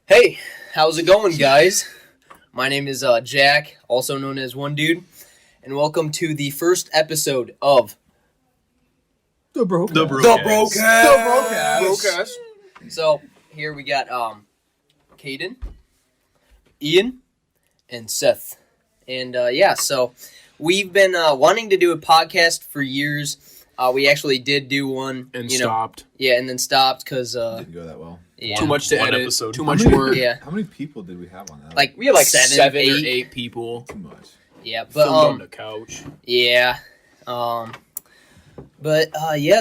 Hey, how's it going, guys? My name is Jack, also known as One Dude, and welcome to the first episode of The Brokast. So here we got Caden, Ian, and Seth, and so we've been wanting to do a podcast for years. We actually did do one, And stopped. and then stopped because Didn't go that well. Too much to One edit. episode. Too much work. Yeah, How many people did we have on that? like We had like seven, or eight. 8 people. Too much. Yeah, Filmed on but the couch. yeah,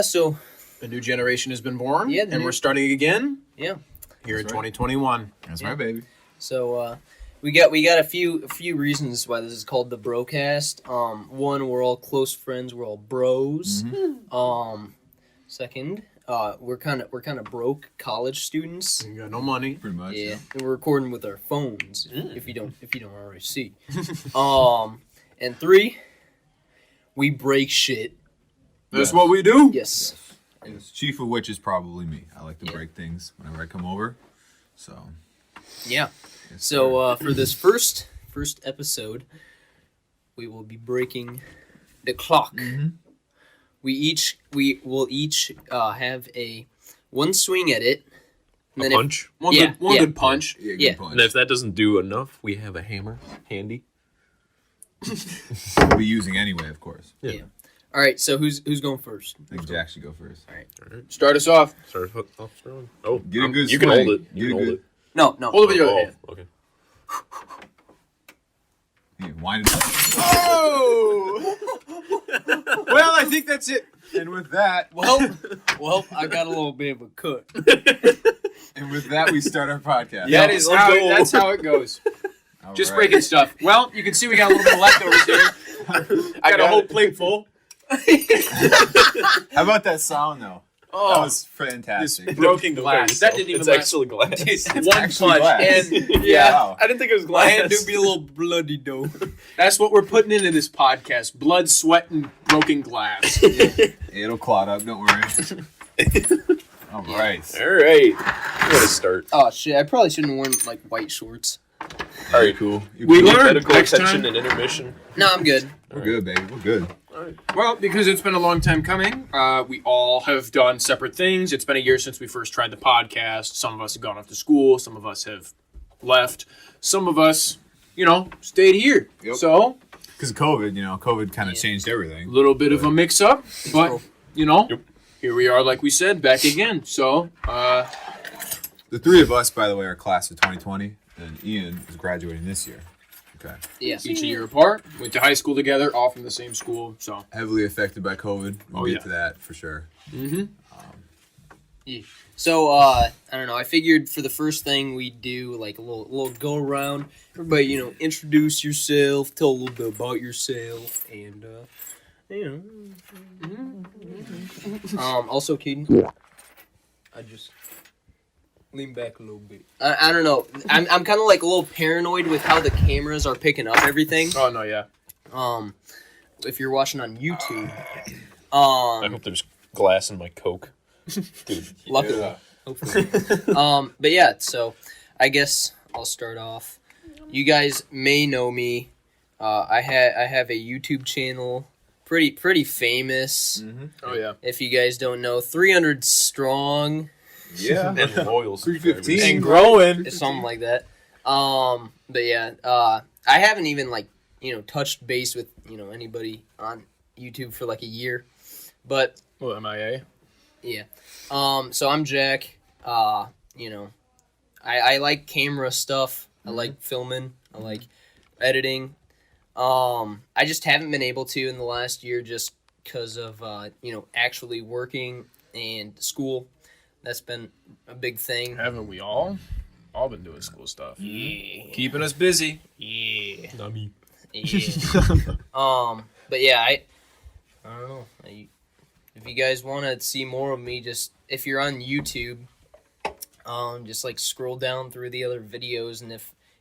so. A new generation has been born. Yeah, and we're starting again. Yeah. Here in That's right. 2021. That's right, baby. So we got a few reasons why this is called the Brokast. One, we're all close friends. We're all bros. Second, we're kind of broke college students. You got no money. Pretty much. Yeah, and we're recording with our phones. If you don't already see. And three, we break shit. That's what we do. Yes. Yes. Chief of which is probably me. I like to break things whenever I come over. So. Yeah. Yes, So for this first episode, we will be breaking the clock. We will each have a one swing at it. And A then punch. One good punch. yeah, good Yeah. punch. And if that doesn't do enough, we have a hammer handy. We'll be using anyway, of course. Yeah. All right. So who's going first? I think Jack should go first. Start us off. Start off throwing. Oh, Get a good you can swing. hold it. Get You a can hold good- it. No. Hold it with your other hand. Okay. Yeah, wind it up. Oh! Well, I think that's it. And with that, Well, I got a little bit of a cut. we start our podcast. That is let's go. that's how it goes. All Just right. breaking stuff. Well, you can see we got a little bit of leftovers here. I got a whole plate full. How about that sound though? Oh, That was fantastic. broken glass. That didn't even It's last. actually glass. One actually punch. glass. And Wow. I didn't think it was My glass. hand do be a little bloody though. that's what we're putting into this podcast. Blood, sweat, and broken glass. It'll clot up. Don't worry. All right. All right. I'm gonna start. Oh shit! I probably shouldn't have worn like white shorts. All right, cool. We learned Medical next attention time. and intermission. No, I'm good. We're good, baby. We're good. Well, because it's been a long time coming, we all have done separate things. It's been a year since we first tried the podcast. Some of us have gone off to school. Some of us have left. Some of us, stayed here. Yep. So, Because of COVID, COVID kind of changed a everything. little bit of a mix-up. But, Yep. here we are, like we said, back again. So, The three of us, by the way, are class of 2020, and Ian is graduating this year. Okay. Yeah. each a year apart. Went to high school together, all from the same school. So, Heavily affected by COVID. We'll Oh, get yeah. to that for sure. So I don't know. I figured for the first thing we do like a little go around. Everybody, introduce yourself, tell a little bit about yourself, and also, Keaton, I just lean back a little bit. I don't know. I'm kind of like a little paranoid with how the cameras are picking up everything. oh, no, yeah. If you're watching on YouTube, I hope there's glass in my Coke. Dude. luckily, Yeah. hopefully. But yeah, so I guess I'll start off. You guys may know me. I have a YouTube channel, pretty famous. Oh, yeah. If you guys don't know, 300 strong, Yeah. And loyal 315. subscribers. And growing. something like that. But yeah, I haven't even touched base with anybody on YouTube for like a year, but Well, MIA. yeah. So I'm Jack. I like camera stuff. I like filming. I like editing. I just haven't been able to in the last year just because of actually working and school. That's been a big thing. Haven't we all? All been doing school stuff. Yeah. Keeping us busy. Yeah. Not me. Yeah. But yeah, I don't know. if you guys want to see more of me, just if you're on YouTube, just scroll down through the other videos, and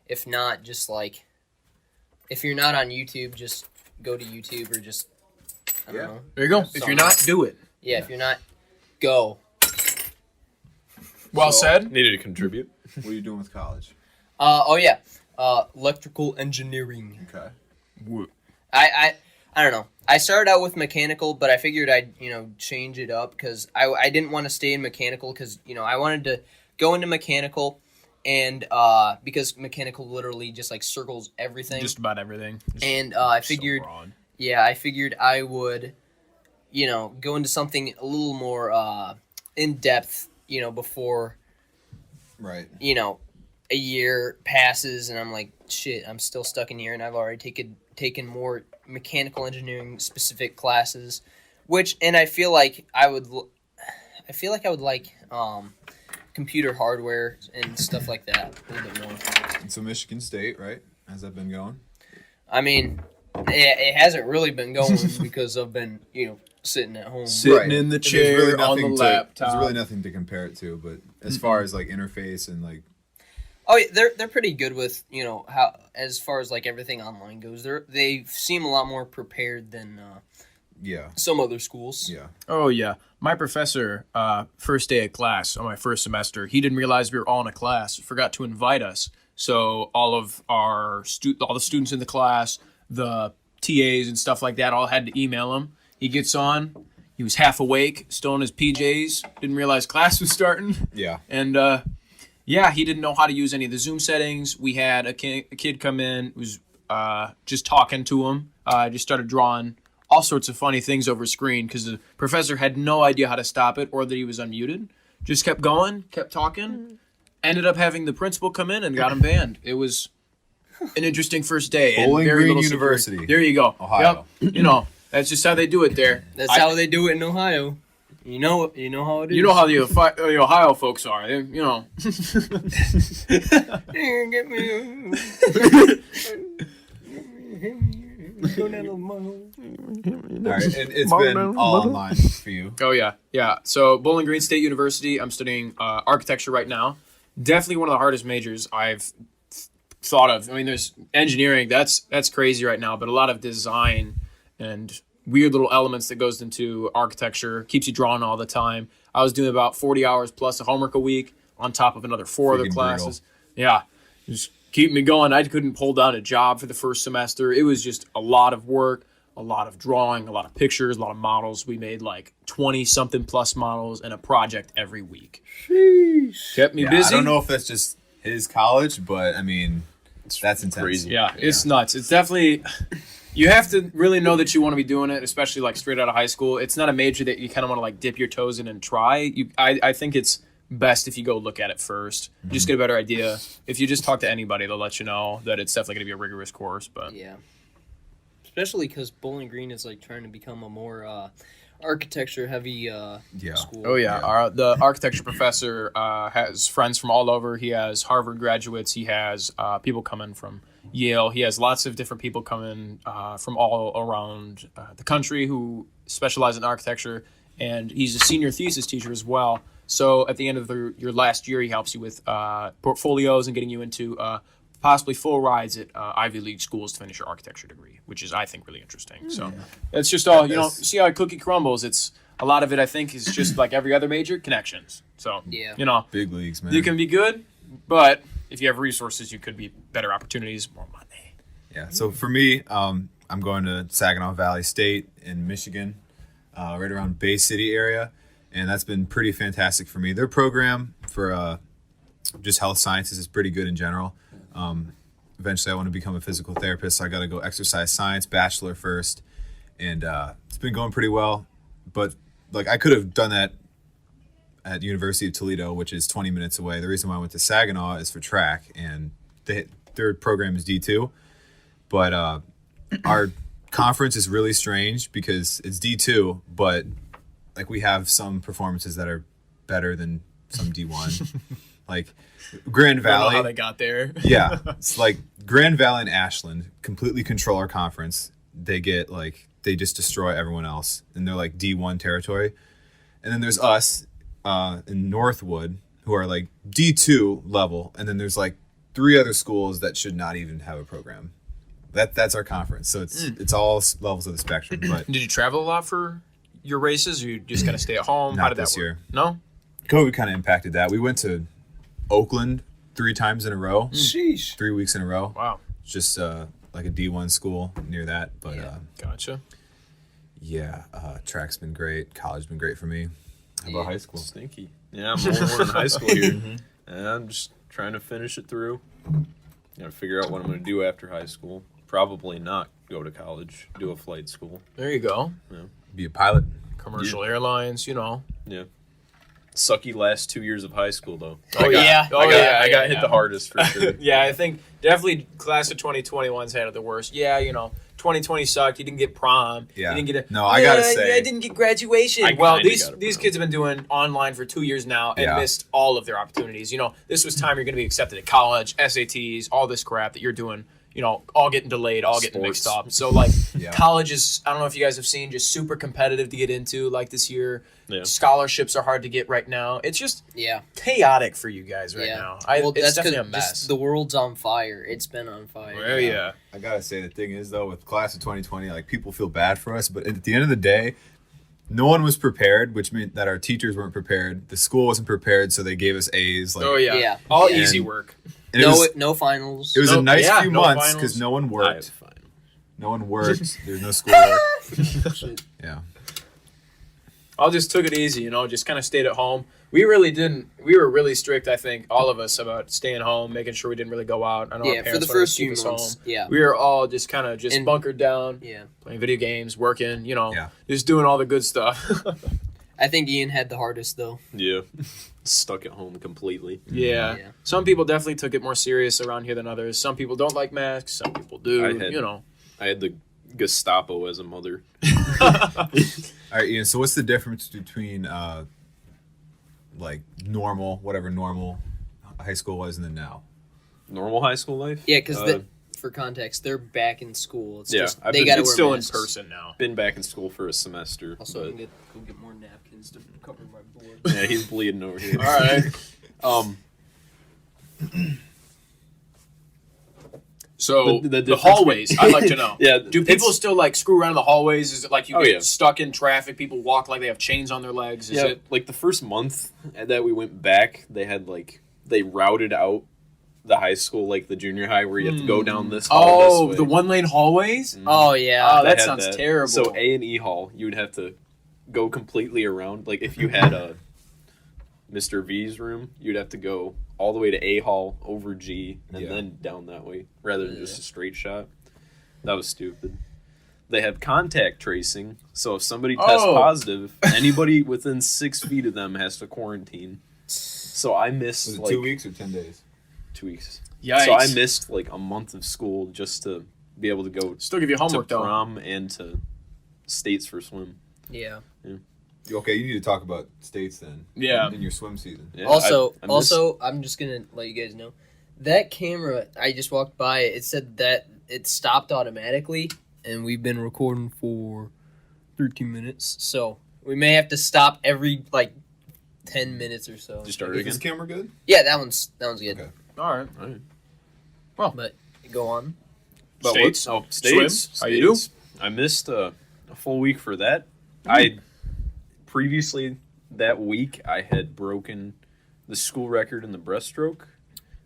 if not, just if you're not on YouTube, just go to YouTube or just I don't know. There you go. If you're not, do it. Yeah, if you're not, go. Well said. Needed to contribute. What are you doing with college? Electrical engineering. Okay. I don't know. I started out with mechanical, but I figured I'd change it up because I didn't want to stay in mechanical because I wanted to go into mechanical, and because mechanical literally just like circles everything. Just about everything. And I figured, I figured I would, go into something a little more in depth, before, Right. A year passes and I'm like, shit, I'm still stuck in here, and I've already taken more mechanical engineering specific classes, and I feel like I would like computer hardware and stuff like that a little bit more. And so Michigan State, right? Has that been going? I mean, it hasn't really been going because I've been, sitting at home. Sitting in the chair on the laptop. There's really nothing to compare it to, but as far as like interface and like. Oh, yeah, they're pretty good with how as far as like everything online goes. They seem a lot more prepared than some other schools. Yeah. Oh yeah, my professor first day of class on my first semester, he didn't realize we were all in a class. Forgot to invite us. So all of all the students in the class, the TAs and stuff like that, all had to email him. He gets on. He was half awake, still in his PJs. Didn't realize class was starting. Yeah. And he didn't know how to use any of the Zoom settings. We had a kid come in, was just talking to him. Just started drawing all sorts of funny things over screen because the professor had no idea how to stop it or that he was unmuted. Just kept going, kept talking. Ended up having the principal come in and got him banned. It was an interesting first day. Bowling and very Green little University. Security. There you go. Ohio. Yep. That's just how they do it there. That's how they do it in Ohio. You know how it is. You know how the Ohio folks are. They, Get me. All right, and it's been all online for you. Oh yeah. So Bowling Green State University. I'm studying architecture right now. Definitely one of the hardest majors I've thought of. I mean, there's engineering. That's crazy right now, but a lot of design and weird little elements that goes into architecture keeps you drawing all the time. I was doing about 40 hours plus of homework a week on top of another 4 other classes. Brutal. Yeah, just keep me going. I couldn't pull down a job for the first semester. It was just a lot of work, a lot of drawing, a lot of pictures, a lot of models. We made like 20-something plus models and a project every week. Sheesh. Kept me busy. I don't know if that's just his college, but I mean, that's intense. Crazy. Yeah, it's nuts. It's definitely... You have to really know that you want to be doing it, especially like straight out of high school. It's not a major that you kind of want to like dip your toes in and try. I think it's best if you go look at it first. Just get a better idea. If you just talk to anybody, they'll let you know that it's definitely going to be a rigorous course. But yeah, especially because Bowling Green is like trying to become a more architecture heavy school. Oh yeah, the architecture professor has friends from all over. He has Harvard graduates. He has people coming from Yale. He has lots of different people coming from all around the country who specialize in architecture, and he's a senior thesis teacher as well. So at the end of your last year, he helps you with portfolios and getting you into possibly full rides at Ivy League schools to finish your architecture degree, which is, I think, really interesting. So it's just all, see how a cookie crumbles. It's a lot of it, I think, is just like every other major, connections. So, Big leagues, man. You can be good, but if you have resources, you could be better opportunities, more money. Yeah. So for me, I'm going to Saginaw Valley State in Michigan, right around Bay City area. And that's been pretty fantastic for me. Their program for just health sciences is pretty good in general. Eventually, I want to become a physical therapist, so I got to go exercise science bachelor first. And it's been going pretty well. But like I could have done that at University of Toledo, which is 20 minutes away. The reason why I went to Saginaw is for track, and their program is D2. But our conference is really strange because it's D2, but like we have some performances that are better than some D1. Like Grand Valley. I don't know how they got there. Yeah. It's like Grand Valley and Ashland completely control our conference. They just destroy everyone else. And they're like D1 territory. And then there's us in Northwood who are like D2 level. And then there's like 3 other schools that should not even have a program. That's our conference. So it's all levels of the spectrum. But did you travel a lot for your races, or you just kind of stay at home? Not How did this that work? year. No? COVID kind of impacted that. We went to Oakland 3 times in a row. Sheesh. 3 weeks in a row. Wow. Just like a D1 school near that. But Gotcha. Track's been great. College's been great for me. How about high school? Stinky. Yeah, I'm more in high school here. And I'm just trying to finish it through. Gotta figure out what I'm going to do after high school. Probably not go to college, do a flight school. There you go. Be a pilot. Commercial airlines, you know. Yeah. Sucky last 2 years of high school, though. Oh, yeah. I got hit the hardest for sure. Yeah, I think definitely class of 2021's had it the worst. Yeah, 2020 sucked. You didn't get prom. Yeah. You didn't get No, I gotta say. I didn't get graduation. I Well, kinda these got a kids prom. have been doing online for 2 years now and Yeah. missed all of their opportunities. This was time you're going to be accepted at college, SATs, all this crap that you're doing. All getting delayed, all getting mixed Sports. up. So, like, Yeah. college is, I don't know if you guys have seen, just super competitive to get into, like, this year. Yeah. Scholarships are hard to get right now. It's just Yeah. chaotic for you guys right now. It's that's definitely a 'cause mess. just the world's on fire. It's been on fire. Well, yeah. I gotta say, the thing is, though, with class of 2020, like, people feel bad for us, but at the end of the day, no one was prepared, which meant that our teachers weren't prepared. The school wasn't prepared, so they gave us A's. Like, Oh, yeah. Yeah. All And- easy work. and No finals. it was a No- nice yeah, few no months finals. because no one I have worked. fun. No one worked. There's no schoolwork. Yeah. All just took it easy, just kind of stayed at home. We really didn't. We were really strict, I think, all of us, about staying home, making sure we didn't really go out. I know our Yeah, for parents the wanted to first few keep us months. home. Yeah. We were all just kind of And- bunkered down, Yeah. playing video games, working, Yeah. just doing all the good stuff. I think Ian had the hardest though. Yeah. Stuck at home completely. Yeah. Yeah. Some people definitely took it more serious around here than others. Some people don't like masks. Some people do. I had the Gestapo as a mother. All right, Ian. So, what's the difference between like whatever normal high school was, and then now? Normal high school life? Yeah, because for context, they're back in school. It's Yeah, just I've they been- got to It's wear still masks. in person now. Been back in school for a semester. Also, I but, can go get more napkins to cover my board. yeah, he's bleeding over here. All right. So The the difference hallways, I'd like to know. Yeah, Do people it's- still screw around in the hallways? Is it like you Oh, get yeah. stuck in traffic? People walk like they have chains on their legs. Is Yeah, it? like the first month that we went back, they had they routed out the high school, like the junior high, where you have to go down this hall. Oh, this the way. 1-lane hallways. Oh yeah. Oh, They that had sounds terrible. So A and E hall, you would have to go completely around. Like if you had a Mr. V's room, you'd have to go all the way to A hall over G and Yeah. then down that way, rather than just a straight shot. That was stupid. They have contact tracing, so if somebody tests Oh. positive, anybody within 6 feet of them has to quarantine. So I missed Was it like 2 weeks or 10 days? 2 weeks. Yikes. So I missed like a month of school just to be able to go Still give you to homework though. prom and to states for swim. yeah. Okay, you need to talk about states then. Yeah. In your swim season. Yeah, Also, I missed- I'm just gonna let you guys know that camera. I just walked by it. It said that it stopped automatically, and we've been recording for 13 minutes. So we may have to stop every 10 minutes or so. Just start Is again. this camera good? Yeah, that one's good. Okay. All right. All right. But go on. But States? what- oh, states. Swim? How you do? States. I missed a full week for that. I previously that week I had broken the school record in the breaststroke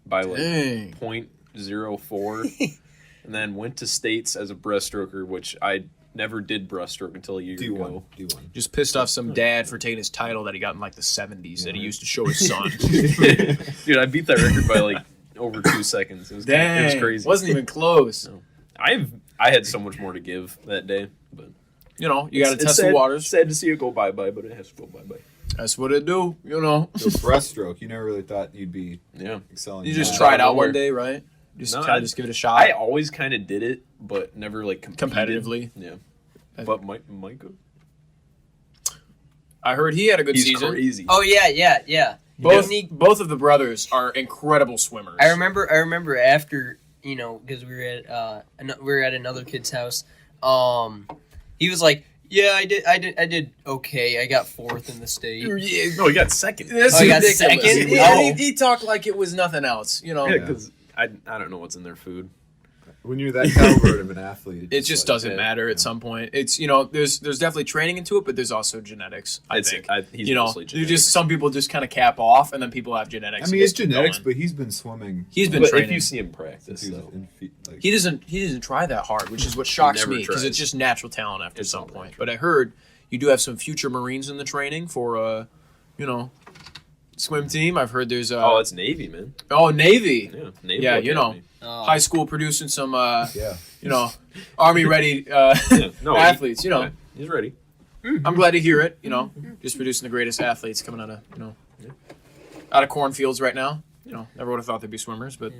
by Dang. 0.04, and then went to states as a breaststroker, which I never did breaststroke until a year D1. ago. D1. Just pissed off some dad for taking his title that he got in the 70s that he used to show his son. Dude, I beat that record by over 2 seconds. It was crazy. Wasn't even close. No. I had so much more to give that day, but You got to it's test sad, the waters. Sad to see it go bye bye, but it has to go bye bye. That's what it do. So breaststroke, you never really thought you'd be Yeah, excelling. You in just that. try it out nowhere. one day, right? Just No, kind I- of just give it a shot. I always kind of did it, but never competed. Competitively. Yeah, but Micah, I heard he had a good he's season. crazy. Oh yeah. Both of the brothers are incredible swimmers. I remember after because we were at another kid's house. He was like, "Yeah, I did okay. I got fourth in the state." Yeah, No, he got second. that's Oh, he got ridiculous. second? Yeah, Oh. he talked like it was nothing else. Yeah, because I don't know what's in their food. When you're that caliber of an athlete, It just doesn't matter at some point. It's there's definitely training into it, but there's also genetics. I think he's mostly you genetics. just some people just kind of cap off, and then people have genetics. I mean, it's genetics, but he's been swimming. He's been But training. if you see him practice, He was though, He doesn't try that hard, which is what shocks never me because tries. it's just natural talent after It's some all point. natural. But I heard you do have some future Marines in the training for swim team. I've heard there's oh, it's Navy, man. Navy. Yeah, Navy. Yeah, Academy. High school producing some Yeah. Army ready No, athletes. he's ready. I'm glad to hear it. Just producing the greatest athletes coming out of out of cornfields right now. Never would have thought they'd be swimmers, but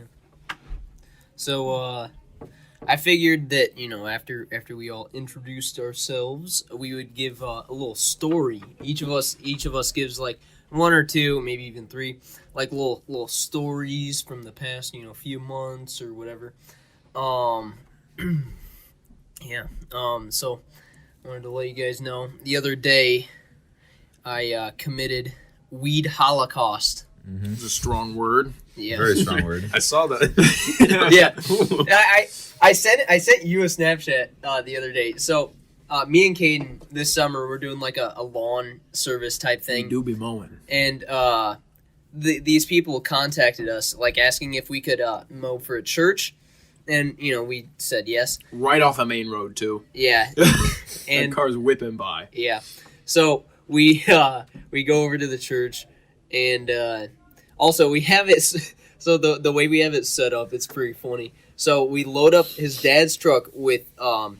So I figured that after we all introduced ourselves, we would give a little story. Each of us gives like one or two, maybe even three, like little stories from the past few months or whatever. Yeah. So I wanted to let you guys know the other day I committed weed holocaust. it's a strong word. Yeah. Very strong word. I saw that. Yeah. I sent you a Snapchat the other day. So me and Caden this summer we're doing like a lawn service type We thing, do be mowing. and these people contacted us like asking if we could mow for a church, and we said yes. Right off the main road too. Yeah, And and cars whipping by. yeah. So we go over to the church, and also we have it. So the way we have it set up, it's pretty funny. So we load up his dad's truck with a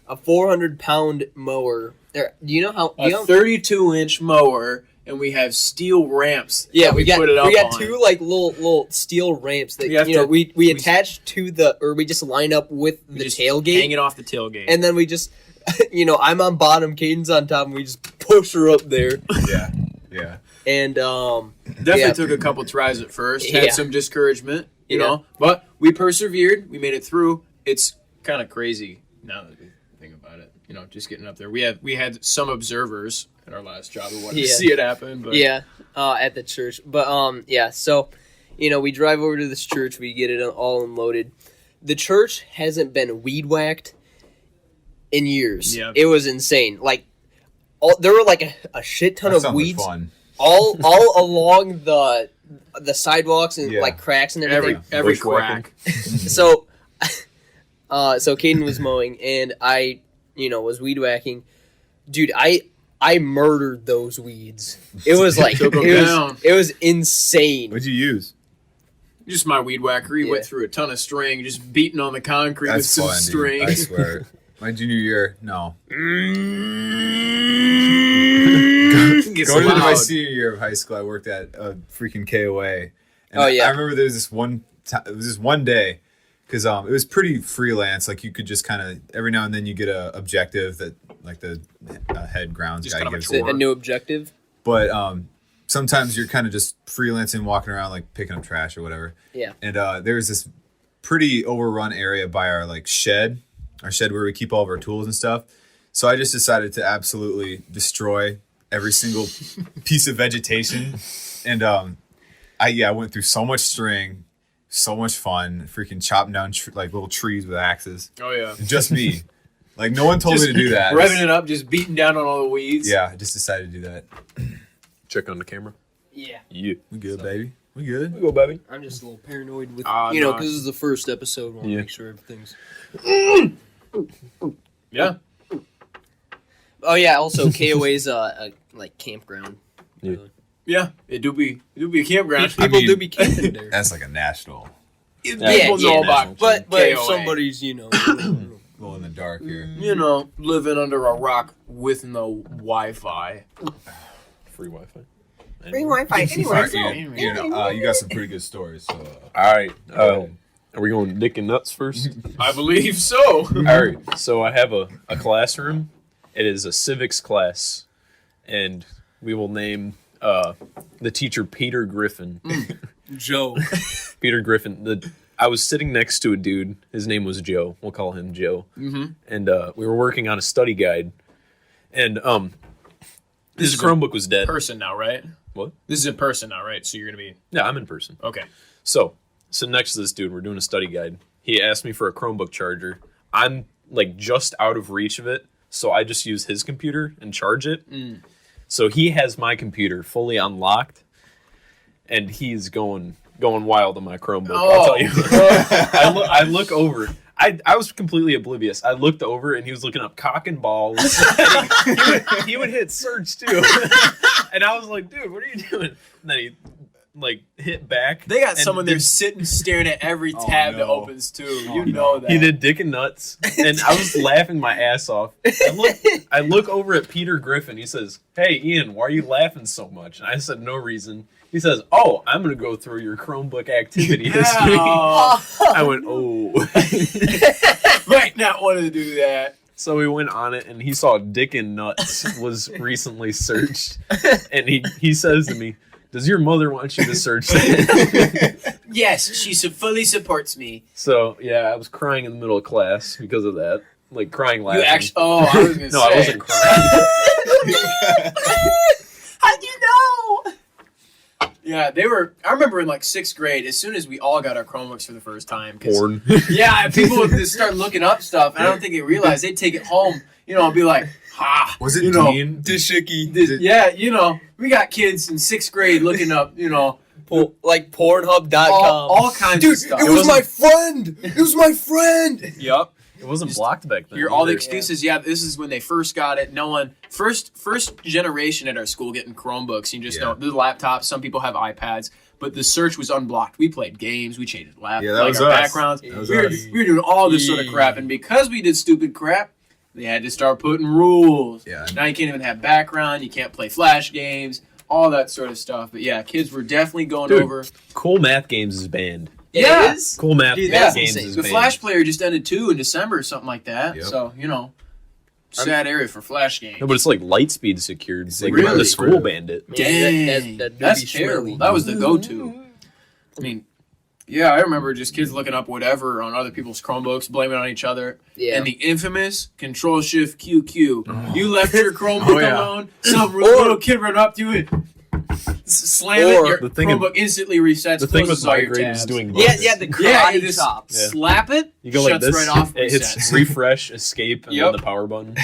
400-pound mower. Do you know how? A 32-inch mower, and we have steel ramps. Yeah, that we got put it up on. two like little steel ramps that We have to- we attach to we just line up with We the just tailgate, hang it off the tailgate. and then we just I'm on bottom, Caden's on top, and we just push her up there. Yeah. Yeah. And Definitely yeah. took a couple tries at first. Yeah. Had some discouragement, you Yeah. know, but we persevered. We made it through. It's kind of crazy now that we think about it. Just getting up there. We had some observers at our last job who wanted to Yeah. see it happen. But yeah, at the church. But yeah. So we drive over to this church. We get it all unloaded. The church hasn't been weed whacked in years. Yeah. It was insane. Like there were like a shit ton That of sounds like weeds. fun. all along the sidewalks and Yeah. like cracks and everything. every Bushwhacking. crack. So so Caden was mowing and I was weed whacking. Dude, I murdered those weeds. It was like Took 'em it down. was insane. What'd you use? Just my weed whacker. He Yeah. went through a ton of string, just beating on the concrete with That's some fun, string. dude. I swear. My junior year, no. Gets Going into my loud. senior year of high school, I worked at a freaking KOA. And Oh, yeah. I remember there was this one. It was this one day because it was pretty freelance. Like you could just kind of every now and then you get a objective that like the head grounds Just guy kind of a gives chore. you. A new objective. But sometimes you're kind of just freelancing, walking around like picking up trash or whatever. Yeah. And there's this pretty overrun area by our like shed where we keep all of our tools and stuff. So I just decided to absolutely destroy every single piece of vegetation. And I went through so much string, so much fun, freaking chopping down like little trees with axes. Oh yeah. Just me. Like no one told me to do that. Revving it up, just beating down on all the weeds. Yeah, I just decided to do that. Check on the camera. Yeah. Yeah. We good, baby. We good. We go, baby. I'm just a little paranoid with No. because this is the first episode. Want to Yeah. make sure everything's. Yeah. Oh yeah. Also, KOA's a like campground. Yeah. Yeah. It do be a campground. I People mean- do be camping there. That's like a national. People yeah, know yeah. about But if KOA. somebody's Glow in the dark here. living under a rock with no Wi-Fi. Free Wi-Fi. free Wi-Fi anywhere. You got some pretty good stories. So, All right. Are we going dick and nuts first? I believe so. All right. So I have a classroom. It is a civics class, and we will name the teacher Peter Griffin. Joe. Peter Griffin. I was sitting next to a dude. His name was Joe. We'll call him Joe. Mm-hmm. And we were working on a study guide, and his is Chromebook was dead. Person now, right? What? This is in person now, right? So you're gonna be Yeah, I'm in person. okay. So sitting next to this dude, we're doing a study guide, he asked me for a Chromebook charger. I'm like just out of reach of it, so I just use his computer and charge it. So he has my computer fully unlocked, and he's going wild on my Chromebook. I'll tell you. I look over. I was completely oblivious. I looked over and he was looking up cock and balls. he would hit search too, and I was like, "Dude, what are you doing?" And then he like hit back. They got and someone there did- sitting staring at every tab that opens too. You know that. He did dick and nuts, and I was laughing my ass off. I look over at Peter Griffin. He says, "Hey, Ian, why are you laughing so much?" And I said, "No reason." He says, "Oh, I'm going to go through your Chromebook activity history." I went, "Oh." Might not want to do that. So we went on it, and he saw dick and nuts was recently searched. And he says to me, "Does your mother want you to search that?" Yes, she fully supports me. So, yeah, I was crying in the middle of class because of that. Like, crying laughing. You actually? Oh, I was gonna No, say. I wasn't crying. How'd you know? Yeah, they were. I remember in like 6th grade, as soon as we all got our Chromebooks for the first time. 'Cause- Porn. Yeah, people would just start looking up stuff, and I don't think they realized they'd take it home. You know, and be like, "Ha, Was it you know, Dean? yeah, you know, we got kids in 6th grade looking up, you know, Like Pornhub.com. all kinds of stuff. It was my friend. It was my friend. Yup. It wasn't blocked back then. Hear all the either. excuses. Yeah, this is when they first got it. No one first generation at our school getting Chromebooks. You just know the laptops. Some people have iPads, but the search was unblocked. We played games. We changed laptops. Yeah, that was our us. backgrounds. That was We were us. doing all this sort of crap, and because we did stupid crap, they had to start putting rules. Yeah. Now you can't even have background. You can't play Flash games. All that sort of stuff. But yeah, kids were definitely going Dude. over. Cool math games is banned. Yeah. It is? Cool math Dude, Yeah, that's games insane. is The banned. Flash player just ended too in December or something like that. Yep. So, you know, sad area for Flash games. No, but it's like Lightspeed secured. Like Really? the school banned it. Dang, That do that's be terrible. swirly. That was the go-to. I mean, yeah, I remember just kids looking up whatever on other people's Chromebooks, blaming it on each other. Yeah. And the infamous Control-Shift-QQ. You left your Chromebook Oh, yeah. alone, some little kid run up to you and slam it, Or your the thing Chromebook instantly resets, The thing with closes all your migraine is tabs. doing Yeah, this. yeah, the karate Yeah, you just chop. Yeah. slap it, You go like shuts this. right off, It hits resets. refresh, escape, and Yep. then the power button.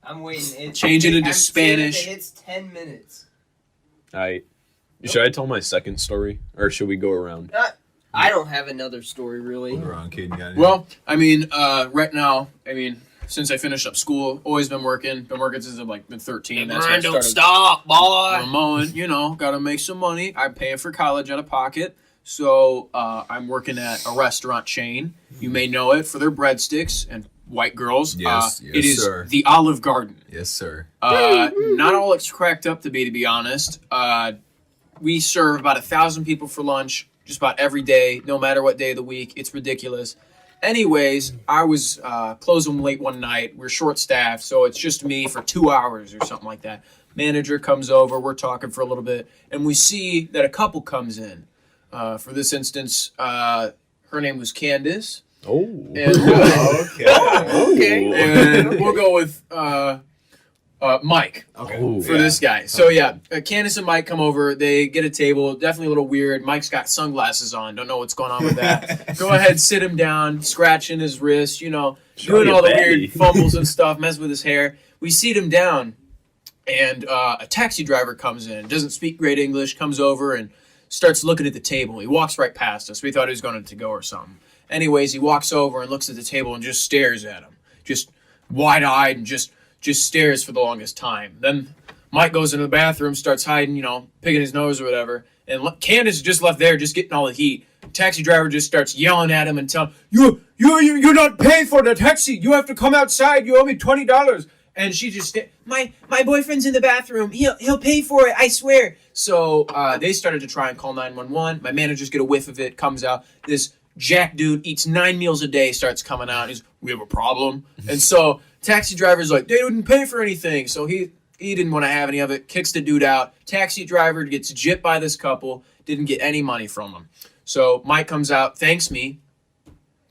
I'm waiting. Change it into I'm seeing if Spanish. It hits 10 minutes. Should I tell my second story, or should we go around? I don't have another story really. Wrong kid, you got it. Well, I mean, right now, since I finished up school, always been working since I've been 13. That's when I Grind don't started stop, boy. mowing. You know, got to make some money. I'm paying for college out of pocket, so I'm working at a restaurant chain. You may know it for their breadsticks and white girls. Yes, it is sir. the Olive Garden. Yes, sir. Not all it's cracked up to be honest. We serve about 1,000 people for lunch just about every day, no matter what day of the week. It's ridiculous. Anyways, I was closing late one night. We're short-staffed, so it's just me for 2 hours or something like that. Manager comes over. We're talking for a little bit, and we see that a couple comes in. For this instance, her name was Candace. Oh. And, Okay. and we'll go with Mike for this guy. So yeah, Candace and Mike come over. They get a table. Definitely a little weird. Mike's got sunglasses on. Don't know what's going on with that. Go ahead, sit him down, scratching his wrist. You know, doing you all the baddie. weird fumbles and stuff, messing with his hair. We seat him down, and a taxi driver comes in. Doesn't speak great English. Comes over and starts looking at the table. He walks right past us. We thought he was going to go or something. Anyways, he walks over and looks at the table and just stares at him. Just wide-eyed and just stares for the longest time. Then Mike goes into the bathroom, starts hiding, picking his nose or whatever. And Candace just left there, just getting all the heat. Taxi driver just starts yelling at him and telling him, you're not paying for the taxi. You have to come outside. You owe me $20. And she just, my boyfriend's in the bathroom. He'll pay for it, I swear. So they started to try and call 911. My managers get a whiff of it, comes out. This jack dude eats 9 meals a day, starts coming out. He's, we have a problem. And so taxi driver's like, they didn't pay for anything. So he didn't want to have any of it, kicks the dude out. Taxi driver gets gypped by this couple, didn't get any money from him. So Mike comes out, thanks me.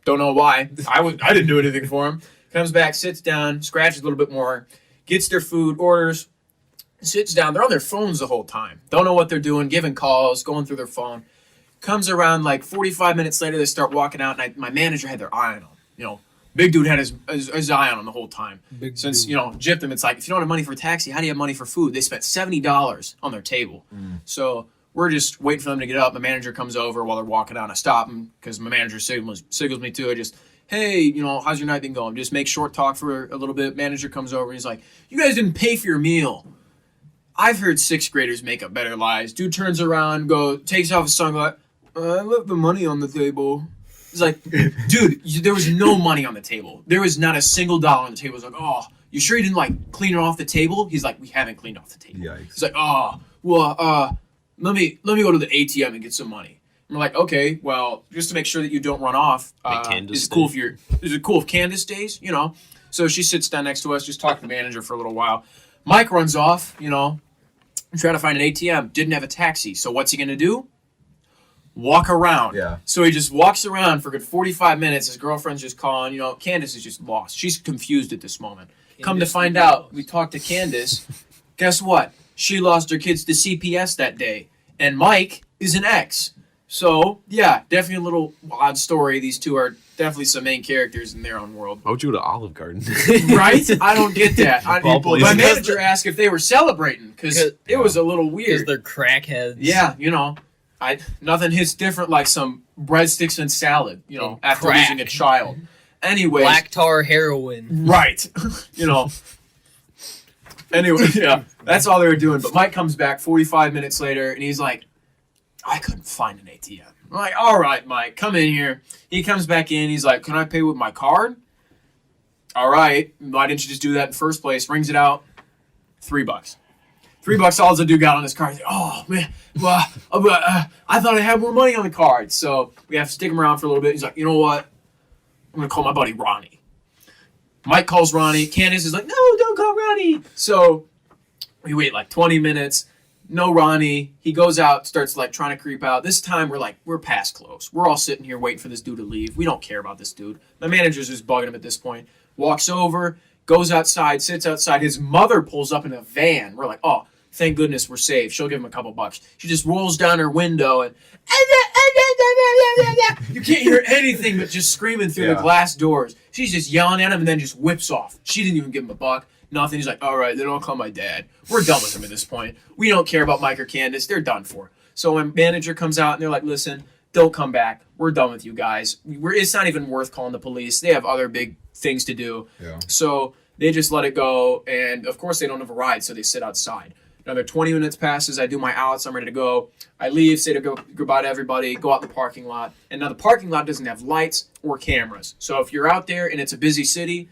Don't know why. I didn't do anything for him. Comes back, sits down, scratches a little bit more, gets their food, orders, sits down. They're on their phones the whole time. Don't know what they're doing, giving calls, going through their phone. Comes around like 45 minutes later, they start walking out, and my manager had their eye on them. Big dude had his eye on them the whole time. Since, gypped them, it's like, if you don't have money for a taxi, how do you have money for food? They spent $70 on their table. So we're just waiting for them to get up. My manager comes over while they're walking out. I stop him because my manager signals me too. I just, hey, how's your night been going? Just make short talk for a little bit. Manager comes over and he's like, you guys didn't pay for your meal. I've heard 6th graders make up better lies. Dude turns around, takes off his sunglasses. I left the money on the table. He's like, dude, there was no money on the table. There was not a single dollar on the table. He's like, oh, you sure you didn't clean it off the table? He's like, we haven't cleaned off the table. Yikes. He's like, oh, well, let me go to the ATM and get some money. And we're like, okay, well, just to make sure that you don't run off, is it cool if Candace stays? So she sits down next to us, just talk to the manager for a little while. Mike runs off, trying to find an ATM. Didn't have a taxi. So what's he gonna do? Walk around. Yeah. So he just walks around for a good 45 minutes. His girlfriend's just calling. Candace is just lost. She's confused at this moment. Come to find out, we talked to Candace. Guess what? She lost her kids to CPS that day. And Mike is an ex. So, yeah, definitely a little odd story. These two are definitely some main characters in their own world. Why would you go to Olive Garden? Right? I don't get that. Please. My manager asked if they were celebrating because it was a little Because weird. they're crackheads. Yeah, nothing hits different like some breadsticks and salad, after crack. losing a child. Anyways. Black tar heroin. Right. Anyway, yeah, that's all they were doing. But Mike comes back 45 minutes later, and he's like, I couldn't find an ATM. I'm like, all right, Mike, come in here. He comes back in. He's like, can I pay with my card? All right. Why didn't you just do that in the first place? Rings it out. $3. $3 all the dude got on his card. He's like, oh, man. Well, I thought I had more money on the card. So we have to stick him around for a little bit. He's like, you know what? I'm going to call my buddy Ronnie. Mike calls Ronnie. Candace is like, no, don't call Ronnie. So we wait 20 minutes. No Ronnie. He goes out, starts trying to creep out. This time we're past close. We're all sitting here waiting for this dude to leave. We don't care about this dude. My manager's just bugging him at this point. Walks over, goes outside, sits outside. His mother pulls up in a van. We're like, oh, thank goodness we're safe. She'll give him a couple bucks. She just rolls down her window and you can't hear anything but just screaming through the glass doors. She's just yelling at him and then just whips off. She didn't even give him a buck. Nothing. He's like, all right, then I'll call my dad. We're done with him at this point. We don't care about Mike or Candace. They're done for. So when manager comes out and they're like, listen, don't come back. We're done with you guys. It's not even worth calling the police. They have other big things to do. Yeah. So they just let it go. And, of course, they don't have a ride, so they sit outside. Another 20 minutes passes. I do my outs. I'm ready to go. I leave, say goodbye to everybody, go out the parking lot. And now the parking lot doesn't have lights or cameras. So if you're out there and it's a busy city,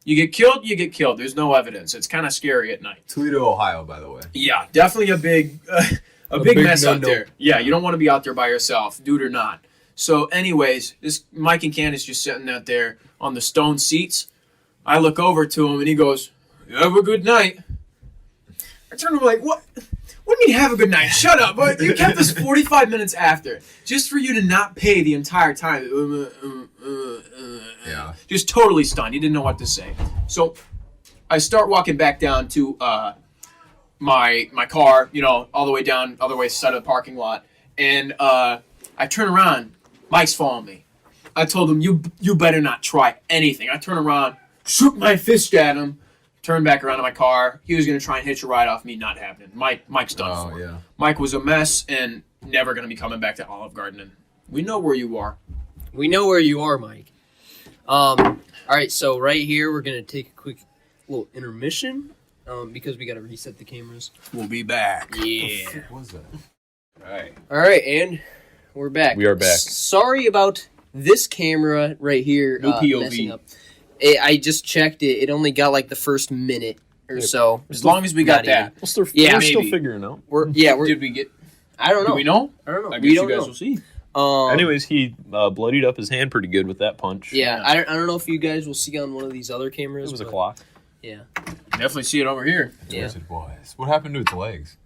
you get killed, you get killed. There's no evidence. It's kind of scary at night. Toledo, Ohio, by the way. Yeah, definitely a big mess out there. Yeah, you don't want to be out there by yourself, dude or not. So anyways, this Mike and Candace just sitting out there on the stone seats. I look over to him and he goes, have a good night. I turn to him like, what? What do you mean have a good night? Shut up. But you kept us 45 minutes after just for you to not pay the entire time. Yeah. Just totally stunned. He didn't know what to say. So I start walking back down to my car, all the way down, other way side of the parking lot. And I turn around. Mike's following me. I told him, you better not try anything. I turn around, shoot my fist at him. Turned back around to my car. He was going to try and hitch a ride off me. Not happening. Mike's done for. Yeah. Mike was a mess and never going to be coming back to Olive Garden. And we know where you are. We know where you are, Mike. All right, so right here we're going to take a quick little intermission because we got to reset the cameras. We'll be back. Yeah. What was that? All right, and we're back. We are back. Sorry about this camera right here. No POV. Messing up. I just checked it. It only got the first minute or so. As long as we got that. We're still maybe. figuring out. Did we get... I don't know. Do we know? I don't know. I guess We don't you guys know. will see. Anyways, he bloodied up his hand pretty good with that punch. Yeah, I don't know if you guys will see on one of these other cameras. It was a but clock. Yeah. Definitely see it over here. Yeah. It was. What happened to its legs?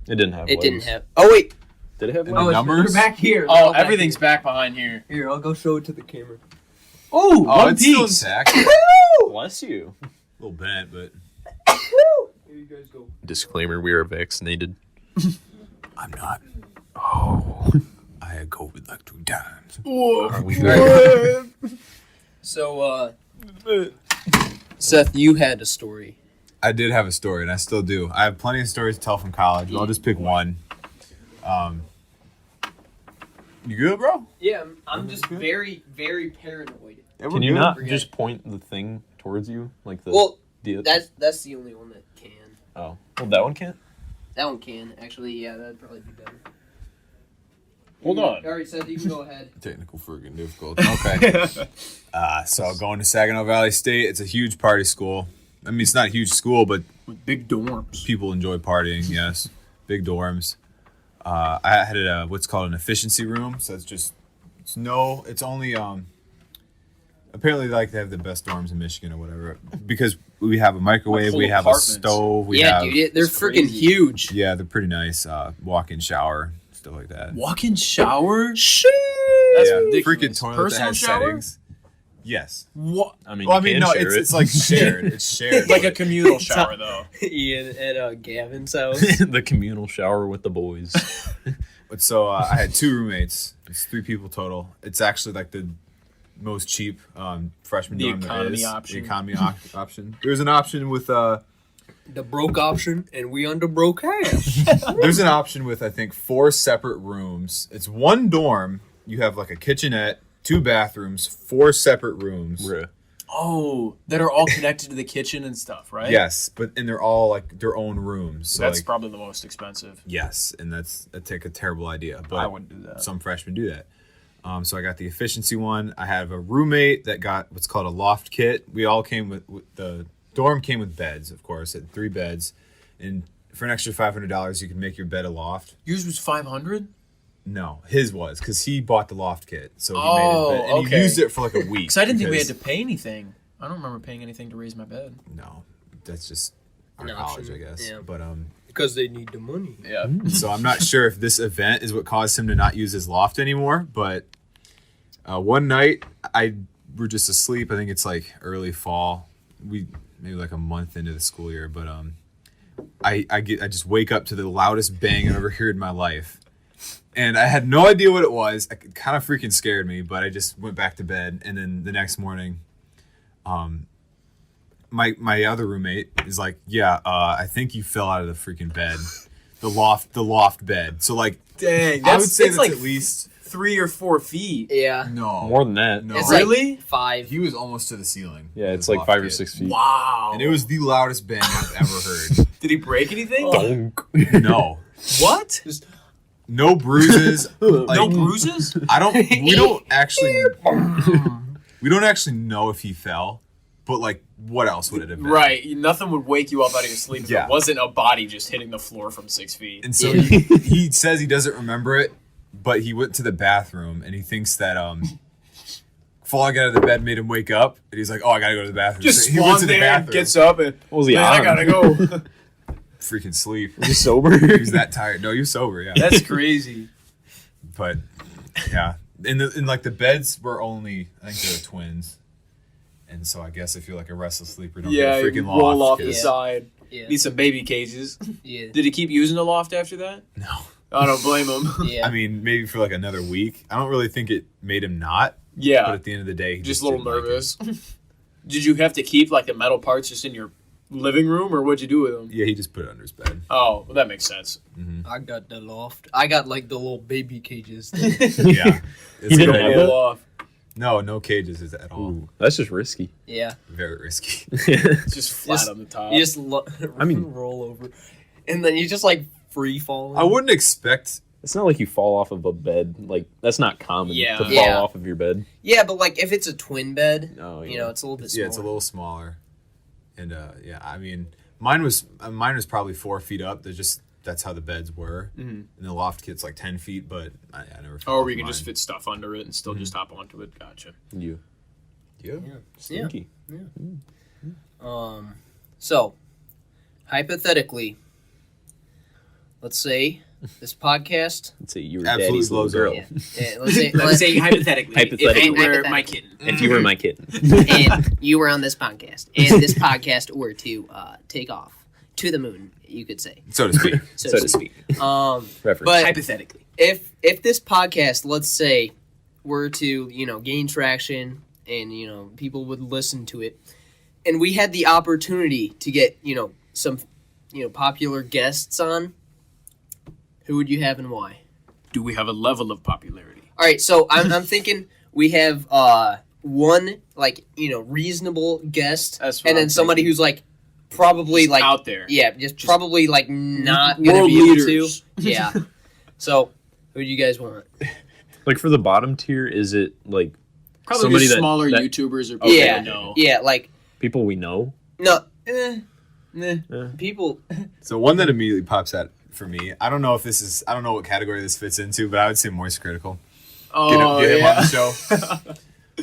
It didn't have It legs. didn't have... Oh, wait. Did it have And legs? the numbers? Back here. Oh, everything's back behind here. Here, I'll go show it to the camera. Oh, Oh, one it's still piece. intact. Bless you. A little bent, but Here you guys go. Disclaimer, we are vaccinated. I'm not. Oh. I I had COVID like 2 times. So, Seth, you had a story. I did have a story, and I still do. I have plenty of stories to tell from college, but I'll just pick one. You good, bro? Yeah, I'm just very, very paranoid. Yeah, we're Can you good. not We're good. just point the thing towards you, like the? Well, the- that's the only one that can. oh, well, that one can't. That one can actually. Yeah, that'd probably be better. Hold on. All right, Seth, you can go ahead. Technical friggin' difficult. Okay. So going to Saginaw Valley State, it's a huge party school. I mean, it's not a huge school, but With big dorms. people enjoy partying, yes. Big dorms. I had what's called an efficiency room, so it's only, apparently they like to have the best dorms in Michigan or whatever, because we have a microwave, Whole we have apartments. a stove, They're It's freaking crazy. huge. yeah, they're pretty nice, walk-in shower, stuff like that. Walk-in shower? Shit. That's yeah, ridiculous. freaking toilet Personal that has shower? settings. Yes. What? I mean, Well, I you mean, can no, share it's like shared. It's shared. Like a communal shower, though. Ian at Gavin's house. the communal shower with the boys. But so I had 2 roommates. It's 3 people total. It's actually like the most cheap freshman The dorm there economy is. option. The economy option. There's an option with The broke option, and we under Brokast. there's an option with I think 4 separate rooms. It's one dorm. You have like a kitchenette, 2 bathrooms, 4 separate rooms. Bruh. Oh, that are all connected to the kitchen and stuff, right? Yes, and they're all like their own rooms. So That's like, probably the most expensive. yes, and that's a terrible idea. But I wouldn't do that. some freshmen do that. So I got the efficiency one. I have a roommate that got what's called a loft kit. We all came with the dorm came with beds, of course, at 3 beds, and for an extra $500, you can make your bed a loft. Yours was 500. No, his was because he bought the loft kit, so he Oh, made his bed, and okay. he used it for like a week. Because I didn't think we had because- to pay anything. I don't remember paying anything to raise my bed. No, that's just our An college, option, I guess. yeah. But Because they need the money. Yeah. so I'm not sure if this event is what caused him to not use his loft anymore. But one night we're just asleep. I think it's like early fall. We maybe like a month into the school year. But I just wake up to the loudest bang I've ever heard in my life, and I had no idea what it was. It kind of freaking scared me. But I just went back to bed, and then the next morning, my other roommate is like, yeah, I think you fell out of the freaking bed, the loft bed. So like, Dang. I would say it's that's like at least 3 or 4 feet. Yeah. no More than that. No. It's Really? like 5. He was almost to the ceiling. Yeah, with it's his like loft 5 or kit. 6 feet. Wow. And it was the loudest bang I've ever heard. Did he break anything? Donk. No, What? no bruises. Like, No bruises? We don't actually know if he fell, but like, what else would it have been? Right. Nothing would wake you up out of your sleep if Yeah. it wasn't a body just hitting the floor from 6 feet. And so he says he doesn't remember it, but he went to the bathroom and he thinks that falling out of the bed made him wake up, and he's like, "Oh, I gotta go to the bathroom." Just So he went spawns to the there and bathroom. gets up and, What was he man, I on? gotta go. Freaking sleep. Was he sober? He was that tired. No, he was sober. Yeah, That's crazy. but yeah, and like the beds were only, I think they were twins, and so I guess if you're like a restless sleeper, don't Yeah, get a you freaking roll loft. off the 'cause- side. Yeah. Need some baby cages. Yeah. Did he keep using the loft after that? No, I don't blame him. Yeah. I mean maybe for like another week. I don't really think it made him not. But Yeah. at the end of the day, he Just a little didn't like it. nervous. Did you have to keep like the metal parts just in your living room, or what'd you do with them? Yeah, he just put it under his bed. Oh, well, that makes sense. I got the loft. I got like the little baby cages. Yeah, it's didn't good. have Roll that? off. No cages is at all. Ooh, that's just risky. Yeah. Very risky. It's just flat Just- on the top. You just I mean- roll over, and then you just like free fall. I wouldn't expect. It's not like you fall off of a bed. Like, that's not common Yeah. to fall Yeah. off of your bed. Yeah, but like if it's a twin bed, Oh, you yeah. know, it's a little bit smaller. Yeah, it's a little smaller, and yeah, I mean, mine was probably 4 feet up. That's how the beds were, and the loft kit's like 10 feet, but I never. fell Or off we can mine. just fit stuff under it and still just hop onto it. Gotcha. You. Yeah. Sneaky. So, hypothetically, let's say this podcast. Let's say you were Absolutely daddy's little blows girl. Yeah, yeah, let's say, Let's say hypothetically, Hypothetically. if you were Hypothetically. my kitten. If you were my kitten. and you were on this podcast, and this podcast were to take off to the moon, you could say, So to speak. So to speak. Um, Reference. but Hypothetically. if this podcast, let's say, were to gain traction and people would listen to it, and we had the opportunity to get some popular guests on, who would you have and why? Do we have a level of popularity? All right, so I'm thinking we have one reasonable guest, That's what and then I'm somebody thinking. who's probably Just out there. Yeah, just probably not gonna world be able leaders. to. Yeah. So who do you guys want? Like for the bottom tier, is it like Probably somebody just that- smaller that- YouTubers or people Okay, yeah, we know. yeah, like people we know? no, Nah. people. So one that immediately pops out for me. I don't know what category this fits into, but I would say Moist Critical. Oh, Get him on yeah. the show.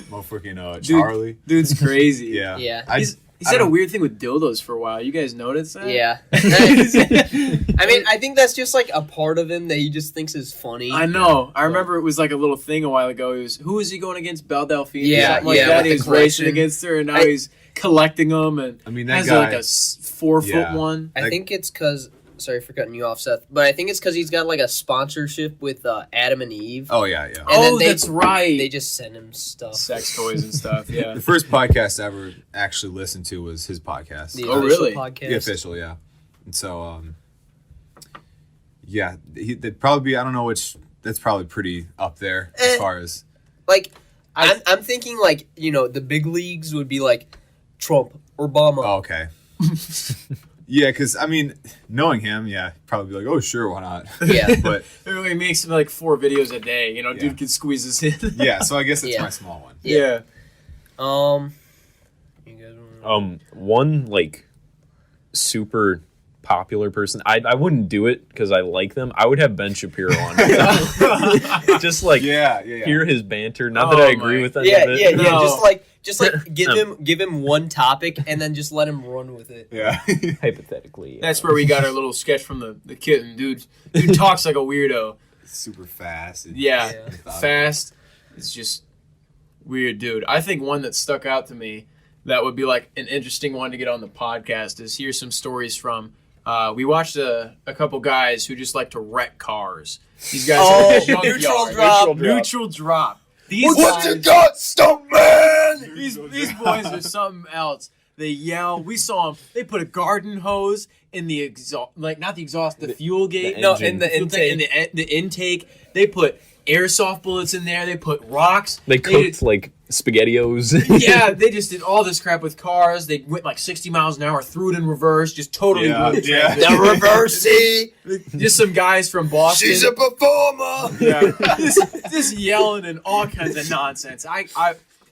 Motherfucking Charlie. Dude's crazy. Yeah. Yeah. He said a weird thing with dildos for a while. You guys noticed that? Yeah. I mean, I think that's just a part of him that he just thinks is funny. I know. I remember it was a little thing a while ago. Who was he going against? Belle Delphine? Yeah, or something like yeah, that. with He the was racing collection. against her, and now he's collecting them. And I mean, that has guy. like a 4-foot Yeah. one. I think it's because. Sorry for cutting you off, Seth, but I think it's because he's got a sponsorship with Adam and Eve. Oh yeah. And then Oh, they- that's right. They just send him stuff. Sex toys and stuff. Yeah. The first podcast I ever actually listened to was his podcast. The Oh, official really? Podcast. The official, yeah. And so, yeah, they'd probably be. I don't know which. That's probably pretty up there as far as. I'm thinking the big leagues would be Trump, Obama. Oh, okay. Yeah, because I mean, knowing him, yeah, probably be like, oh, sure, why not? Yeah. But He makes 4 videos a day. Yeah. Dude can squeeze us in. yeah, so I guess it's Yeah. my small one. Yeah. You guys wanna- One super popular person. I wouldn't do it because I like them. I would have Ben Shapiro on. Just Yeah. hear his banter. Not that I Oh agree my- with any yeah, of it. yeah, yeah. No. Just give him one topic and then just let him run with it. Yeah. Hypothetically. That's where we got our little sketch from the kitten. Dude talks like a weirdo. Super fast. And Yeah. Yeah. Fast. It's just weird, dude. I think one that stuck out to me that would be an interesting one to get on the podcast is here's some stories from. We watched a couple guys who just like to wreck cars. These guys Oh, are at a junkyard. neutral drop. Neutral drop. These What you guys, got, Stuntman? these boys are something else. They yell. We saw them. They put a garden hose in the exhaust, not the exhaust, the fuel gate. the No, engine. in the fuel tank, intake. in the intake. They put airsoft bullets in there. They put rocks. They cooked SpaghettiOs. Yeah, they just did all this crap with cars. They went 60 miles an hour, threw it in reverse, just totally Yeah, blew the yeah. transmission. The reversey. Just some guys from Boston. She's a performer. Yeah. just yelling and all kinds of nonsense.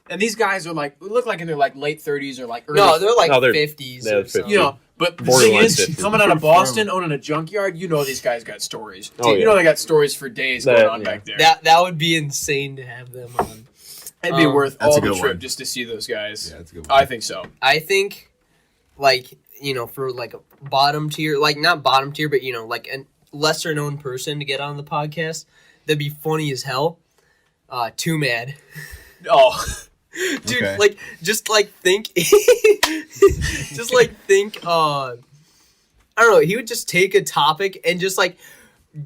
And these guys are look like in their late 30s or early. No, they're No, they're- 50s. they're or something. 50. But the thing Borderline is, 50. coming out of Boston, owning a junkyard, these guys got stories. Oh, You yeah. know they got stories for days going on yeah. back there. That would be insane to have them on. It'd be worth That's all a the good trip one. just to see those guys. Yeah, that's a good one. I think so. I think, for a bottom tier, not bottom tier, but a lesser known person to get on the podcast, that'd be funny as hell. Too Mad. Oh, Dude, Okay. just think, I don't know, he would just take a topic and just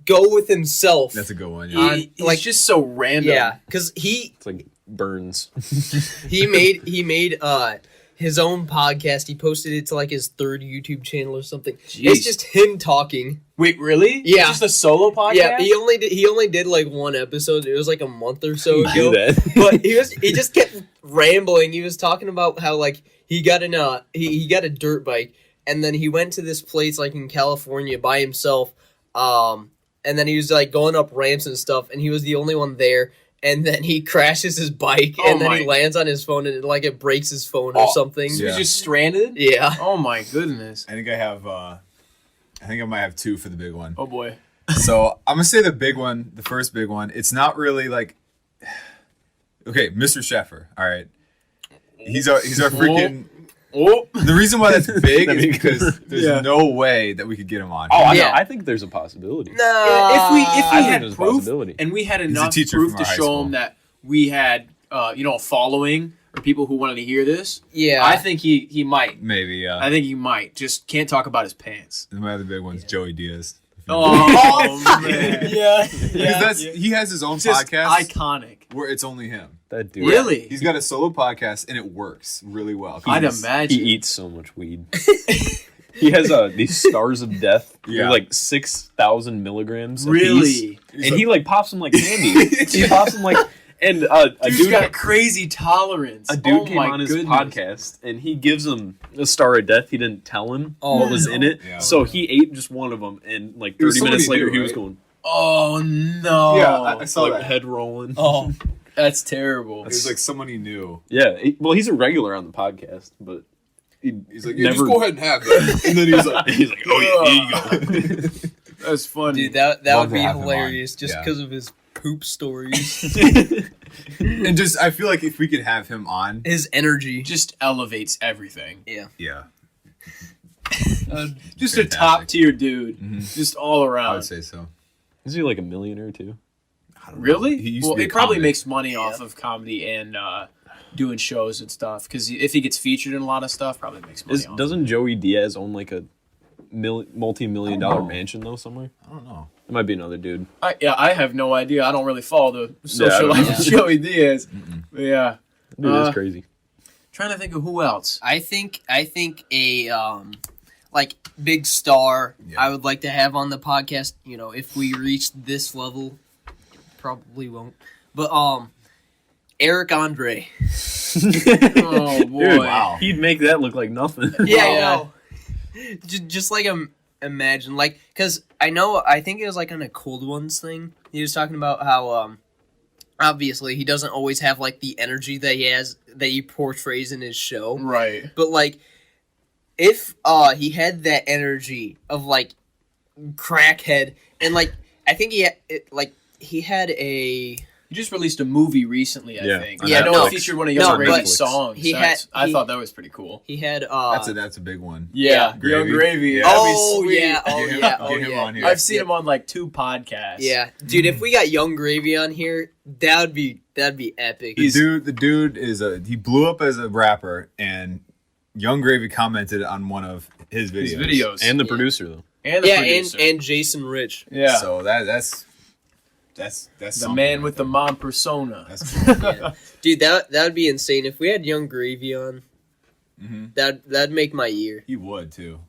go with himself. That's a good one. Yeah. he's just so random. Yeah, because he It's like Burns. made his own podcast. He posted it to his third YouTube channel or something. Jeez. It's just him talking. Wait, really? Yeah. Just a solo podcast? Yeah, he only did one episode. It was a month or so Do ago. that. But he just kept rambling. He was talking about how he got he got a dirt bike, and then he went to this place in California by himself. And then he was going up ramps and stuff, and he was the only one there. And then he crashes his bike, Oh and then he my- lands on his phone, and it breaks his phone or something. So Yeah. he's just stranded? Yeah. Oh my goodness. I think I might have two for the big one. Oh boy. So I'm gonna say the big one, the first big one. It's not really okay, Mr. Sheffer. All right, he's our freaking. Oh. The reason why that's big That'd is be because good. there's Yeah. no way that we could get him on. Oh, Yeah. I think there's a possibility. No. If we I think had there's a proof possibility. and we had a enough teacher proof from to our high show school. him that we had a following or people who wanted to hear this, Yeah. I think he might. Maybe. I think he might. Just can't talk about his pants. And my other big one's Joey Diaz. Oh man. Yeah. Because he has his own Just podcast iconic. where it's only him. That dude. Really? He's got a solo podcast and it works really well. I'd He's- imagine. He eats so much weed. He has these stars of death. Yeah. They're like 6,000 milligrams. a Really? piece, and he like pops them like candy. He pops them like. And a Dude's dude got crazy tolerance. A dude Oh came my on his goodness. podcast and he gives him a star of death. He didn't tell him Oh, what was in it. Yeah. So he ate just one of them and like It was 30 minutes somebody later new, he was right? going Oh no. Yeah, I saw like that. head rolling. Oh, that's terrible. It was like someone he knew. Yeah. Well, he's a regular on the podcast, but He's like, yeah, Never- just go ahead and have it. And then he's like, he's like, oh yeah, here you go. That's funny. Dude, that Love would be to have him hilarious on. just Yeah. because of his poop stories. and just, I feel like if we could have him on, His energy. just elevates everything. yeah. Just a Fantastic. top tier dude. Mhm. Just all I around. would say so. Is he like a millionaire too? I don't know. Really? He used to Well, be he a probably comic. makes money off of comedy and doing shows and stuff. Because if he gets featured in a lot of stuff, probably makes money. off Doesn't Joey Diaz own like a multi-million dollar know. mansion though somewhere? I don't know. It might be another dude. I have no idea. I don't really follow the social don't life of Joey Diaz. But yeah. Dude, that's crazy. Trying to think of who else. I think a like big star Yeah. I would like to have on the podcast, you know, if we reach this level, probably won't. But Eric Andre. Oh boy. Dude, wow. He'd make that look like nothing. Yeah, I Yeah. know. Just like imagine, like, because I think it was like on a Cold Ones thing. He was talking about how obviously he doesn't always have like the energy that he portrays in his show, Right. but like if he had that energy of like crackhead and like I think he had a He just released a movie recently, I Yeah. think. Yeah, I know no. it featured one of No, Young but Gravy's songs. he had- I he- thought that was pretty cool. he had That's a big one. Yeah, Gravy. Young Gravy. Yeah. That'd be oh sweet. yeah, oh Get him- yeah, get oh him yeah. on here. I've seen him on like 2 podcasts. Yeah, dude, if we got Young Gravy on here, that'd be epic. The dude is he blew up as a rapper, and Young Gravy commented on one of his videos. His videos. And the Yeah. producer though. And the Yeah, producer. and Jason Rich. yeah. So that's the something man right with the there. mom persona. That's cool. Yeah. Dude, that would be insane if we had Young Gravy on. Mhm. That'd make my year. He would too.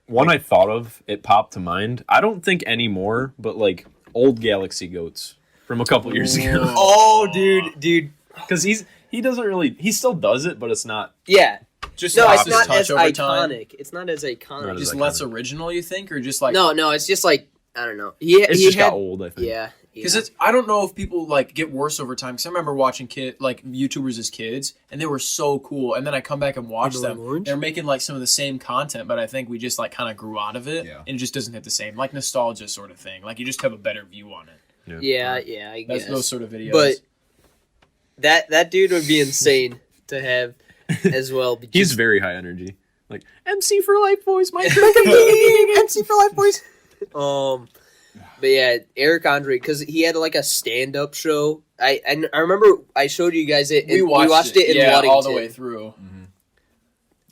One I thought of, it popped to mind. I don't think anymore, but like old Galaxy Goats from a couple years ago. Oh, dude. Because he doesn't really, he still does it, but it's not. Yeah. Just No, lost it's his not as touch over time. iconic. It's not as iconic. Not as Just iconic. less original, you think, or just like No, it's just like I don't know. It's he just had, got old, I think. Yeah. Because it's I don't know if people like get worse over time. Because I remember watching YouTubers as kids, and they were so cool. And then I come back and watch Vanilla them. Orange? They're making like some of the same content, but I think we just like kind of grew out of it, Yeah. and it just doesn't hit the same like nostalgia sort of thing. Like you just have a better view on it. Yeah, I That's guess. those sort of videos. But that dude would be insane to have as well. Because He's very high energy. Like, MC for life, boys, my MC for life, boys. But yeah, Eric Andre, because he had like a stand-up show. I remember I showed you guys it. we watched it in yeah, Waddington. all the way through.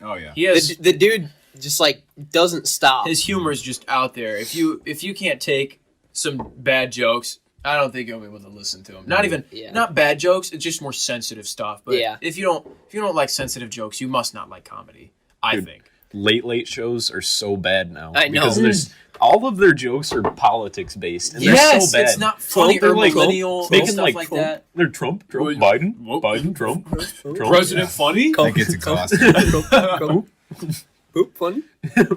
Oh yeah. He has The dude just like doesn't stop. his humor is just out there. If you can't take some bad jokes, I don't think you'll be able to listen to him. Not even Yeah. not bad jokes. It's just more sensitive stuff. But Yeah. if you don't like sensitive jokes, you must not like comedy. I Dude. think. late shows are so bad now. I know. Because there's all of their jokes are politics based, and they're Yes, so bad. it's not funny They're or like millennial they and can stuff like like Trump, that. They're Trump, Well, Biden, whoop. Biden, Trump, Trump. President funny? That gets exhausting. Poop funny.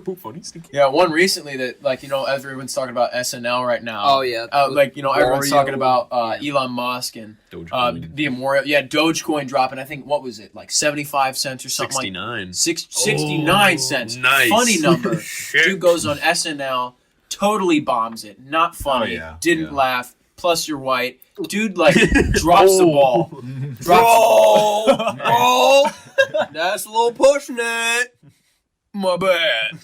Poop funny, stinky. Yeah, one recently that everyone's talking about SNL right now. Oh, yeah. Everyone's Wario. talking about Elon Musk and Dogecoin. the Amora. Yeah, Dogecoin dropping. I think what was it like 75 cents or something 69. like 69 cents. nice. Funny number. Shit. Dude goes on SNL, totally bombs it. Not funny. Oh, yeah. Didn't Yeah. laugh. Plus you're white. Dude like drops the ball. Drops the ball. Oh, that's a little pushing it. My bad.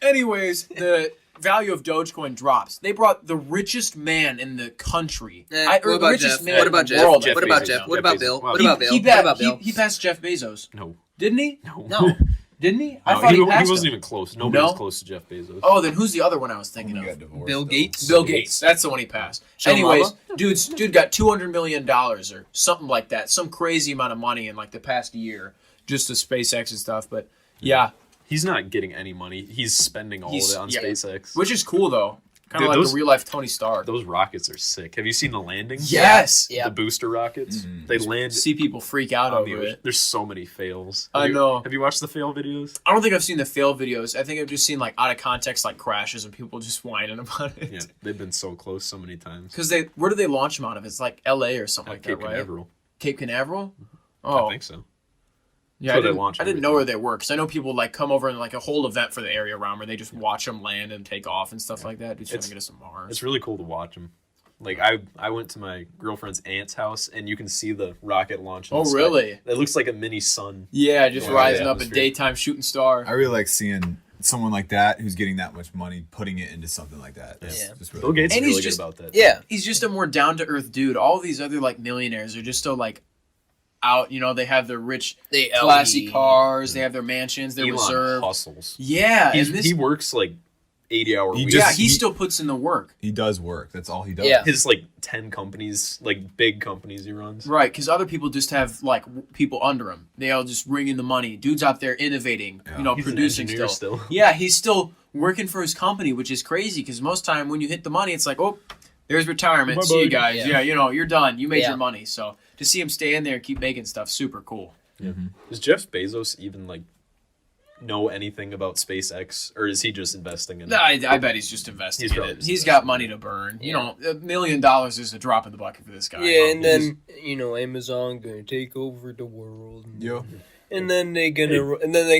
Anyways, the value of Dogecoin drops. They brought the richest man in the country. What the about richest Jeff? man What about in the Jeff? world, I What think. about Bezos. Jeff? Jeff What about Bezos. Bill? Wow. What about Bill? He What about Bill? passed Jeff Bezos. No, Didn't he? no, No. Didn't Didn't he? No, I thought he he passed wasn't him. even close. Nobody was No? close to Jeff Bezos. Oh, then who's the other one I was thinking He of? got divorced. Bill though. Gates. Bill Gates. That's the one he passed. Show Anyways, mama? dude got $200 million or something like that. Some crazy amount of money in like the past year just to SpaceX and stuff. But yeah, He's not getting any money. He's spending all of it on yeah. SpaceX. Which is cool though. Kind Dude, of like those- the real life Tony Stark. Those rockets are sick. Have you seen the landings? Yes. Yeah. The booster rockets. They land See people freak out on the over ocean. it. There's so many fails. I know. Have you watched the fail videos? I don't think I've seen the fail videos. I think I've just seen like out of context like crashes and people just whining about it. Yeah, they've been so close so many times. Because where do they launch them out of? It's like L.A. or something like Cape that, right? Canaveral. Cape Canaveral. Oh, I think so. yeah. where I they didn't, launch I didn't know everything. where they were because I know people like come over and like a whole event for the area around where they just watch them land and take off and stuff like that. Dude's trying to get us some Mars. It's really cool to watch them. Like I went to my girlfriend's aunt's house and you can see the rocket launch. In Oh, the sky. really? It looks like a mini sun. Yeah, just Yeah, rising the up in atmosphere. daytime shooting star. I really like seeing someone like that who's getting that much money putting it into something like that. That's Yeah. just really Bill Gates And is he's really just- good about that. Yeah. He's just a more down to earth dude. All these other like millionaires are just so like out. You know, they have their rich, They classy LE. cars. They have their mansions. They're Elon reserved. hustles. Yeah, He's, and this, he works like 80-hour He weeks. yeah, just- he he- still puts in the work. He does work. That's all he does. Yeah. His like 10 companies, like big companies he runs. Right, because other people just have like people under him. They all just bring in the money. Dude's out there innovating, Yeah. you know, He's an producing engineer still. still. Yeah, he's still working for his company, which is crazy. Because most time when you hit the money, it's like, oh, there's retirement. See you Bye-bye. guys. Yeah. Yeah, you know, you're done. You made Yeah. your money. So to see him stay in there and keep making stuff, super cool. Does Jeff Bezos even like know anything about SpaceX, or is he just investing in it? I bet he's just investing He's in probably it. just He's investing got money to burn. You know, $1 million is a drop in the bucket for this guy. Yeah, and He's- then Amazon gonna take over the world. Yo. And then they're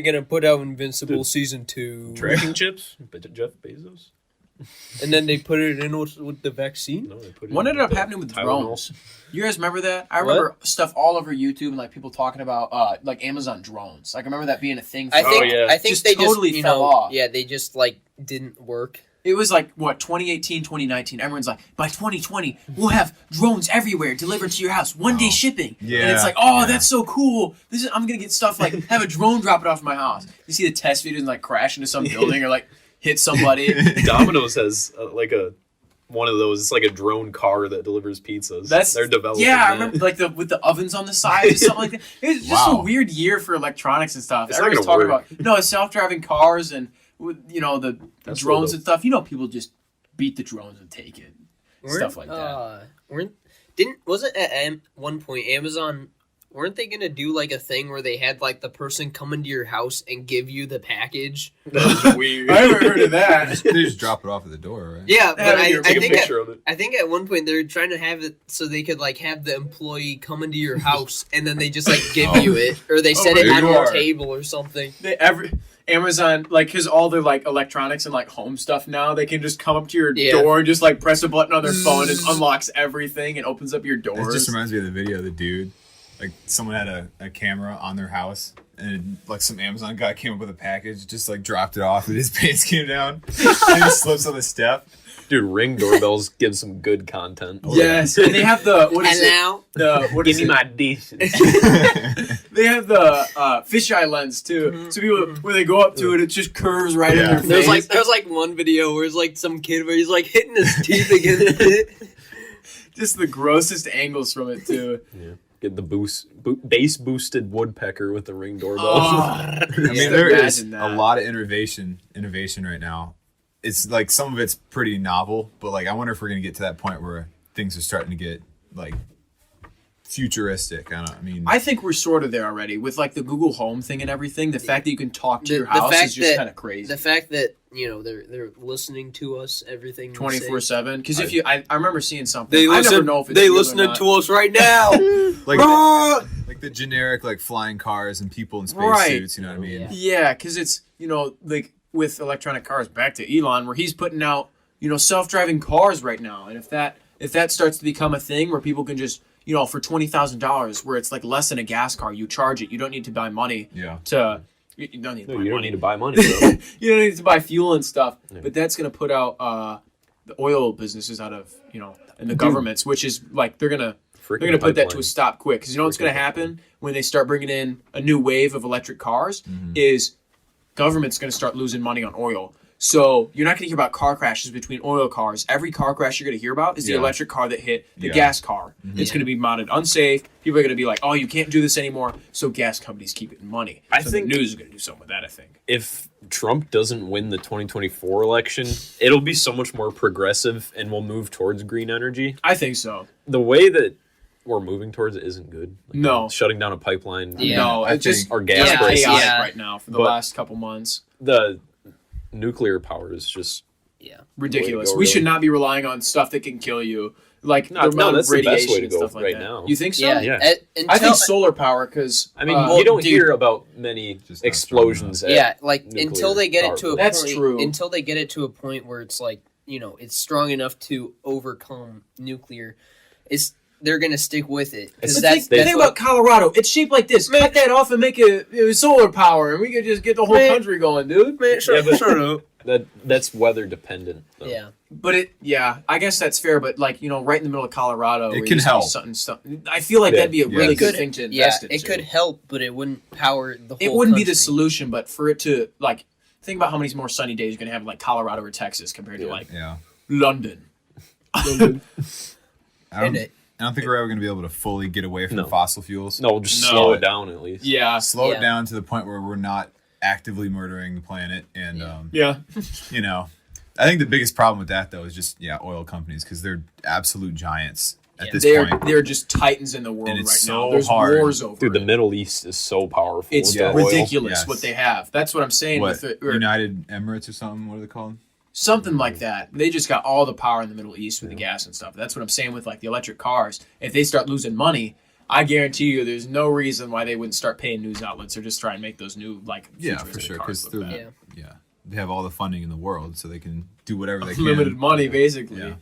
gonna put out Invincible season 2. Tracking chips? But Jeff Bezos? And then they put it in with the vaccine. No, they put it What in ended up the happening with Tylenol. drones? You guys remember that? I What? remember stuff all over YouTube and like people talking about like Amazon drones. Like I remember that being a thing. For I think yeah. I think Just they totally just fell off. Yeah, they just like didn't work. It was like what 2018, 2019. Everyone's like, by 2020 we'll have drones everywhere delivered to your house, one day shipping. And Yeah, it's like, oh, yeah. that's so cool. I'm gonna get stuff like have a drone drop it off my house. You see the test videos and like crash into some building or like hit somebody. Domino's has one of those. It's like a drone car that delivers pizzas. They're developing. Yeah, I that. remember like with the ovens on the side or something like that. It was just a Wow. weird year for electronics and stuff. It's not Everyone's gonna talking about self-driving cars and you know the That's drones cool, and stuff. You know, people just beat the drones and take it. Stuff like that. Wasn't at one point Amazon? Weren't they gonna do like a thing where they had like the person come into your house and give you the package? That's weird. I haven't heard of that. They just drop it off at the door, right? Yeah, but Yeah, I you're Take a think picture of it. I think at one point they were trying to have it so they could like have the employee come into your house and then they just like give you it or they set it there on you your are. table or something. Amazon, like, because all their like electronics and like home stuff now, they can just come up to your Yeah. door and just like press a button on their phone and unlocks everything and opens up your It doors. just reminds me of the video of the dude. Like someone had a camera on their house and like some Amazon guy came up with a package, just like dropped it off and his pants came down. And he slips on the step. Dude, Ring doorbells give some good content. Yes, and they have the what is And it? now What Give is me it? my dish. They have the fisheye lens too. So people when they go up to it, it just curves right in Yeah. their face. there's like one video where it's like some kid where he's like hitting his teeth against it. Just the grossest angles from it too. Yeah. Get the bass boosted woodpecker with the Ring doorbell. I mean, Just there is imagine a that. lot of innovation right now. It's like some of it's pretty novel, but like I wonder if we're gonna get to that point where things are starting to get like futuristic. I think we're sort of there already with like the Google Home thing and everything. The fact that you can talk to The- your the house fact is just that- kind of crazy. The fact that they're listening to us, everything we say. 24/7. Because if I remember seeing something. They I listen. never know if it's They real or listening not. to us right now. like the generic like flying cars and people in Right. spacesuits. You know what I mean? Yeah. Yeah, because it's like with electronic cars. Back to Elon, where he's putting out self-driving cars right now, and if that starts to become a thing where people can just for $20,000, where it's like less than a gas car, you charge it. You don't need to buy money Yeah. to. You don't need to No, buy you don't money. need to buy money, though. You don't need to buy fuel and stuff. Yeah. But that's going to put out the oil businesses out of and the governments, which is like they're gonna put that to a stop quick because what's going to happen when they start bringing in a new wave of electric cars is government's going to start losing money on oil. So you're not going to hear about car crashes between oil cars. Every car crash you're going to hear about is the Yeah. electric car that hit the Yeah. gas car. It's going to be mounted unsafe. People are going to be like, oh, you can't do this anymore. So gas companies keep getting money. I So think- the news is going to do something with that, I think. If Trump doesn't win the 2024 election, it'll be so much more progressive and we'll move towards green energy. I think so. The way that we're moving towards it isn't good. Like, No. shutting down a pipeline. Yeah. No, I it's just think- Our gas Yeah, prices. chaotic yeah. right now for the But- last couple months. The nuclear power is just Yeah. Ridiculous. go, We should really. not be relying on stuff that can kill you. Like No, the amount that's of the best radiation way to and go stuff like right that. now. You think so? Yeah. Yeah. I think solar power because I mean, you don't hear about many Just not explosions. strong At, Yeah, like nuclear until they get it to a power That's point, true. until they get it to a point where it's like, you know, it's strong enough to overcome nuclear. They're gonna stick with it because But that's think about Colorado. It's shaped like this. Cut that off and make it solar power, and we could just get the whole Man. country going, dude. Man, Yeah, but- shut up. that's weather dependent. Though. Yeah, But I guess that's fair. But like right in the middle of Colorado, It where can used to be help. something. I feel like Yeah. that'd be a Yeah. really It good could- thing to yeah, invest into. it could help, but it wouldn't power the whole. It wouldn't be the country. solution, but for it to like think about how many more sunny days you're gonna have in like Colorado or Texas compared to Yeah. like Yeah. London. And I don't think we're ever going to be able to fully get away from No. fossil fuels. No, we'll just No. slow it down at least. Yeah. Slow Yeah. it down to the point where we're not actively murdering the planet. And, Yeah. you know, I think the biggest problem with that, though, is just, oil companies because they're absolute giants at this point. They're just titans in the world And right it's now. so There's hard. wars over Dude, the it. Middle East is so powerful. It's with their oil. ridiculous Yes. what they have. That's what I'm saying What, with it. Or United Emirates or something? What are they called? something like that. They just got all the power in the Middle East with the gas and stuff. That's what I'm saying with like the electric cars. If they start losing money, I guarantee you there's no reason why they wouldn't start paying news outlets or just try and make those new like Yeah, futuristic for sure. cars Because look they're bad. Yeah. they have all the funding in the world, so they can do whatever they can. Limited money basically. Yeah.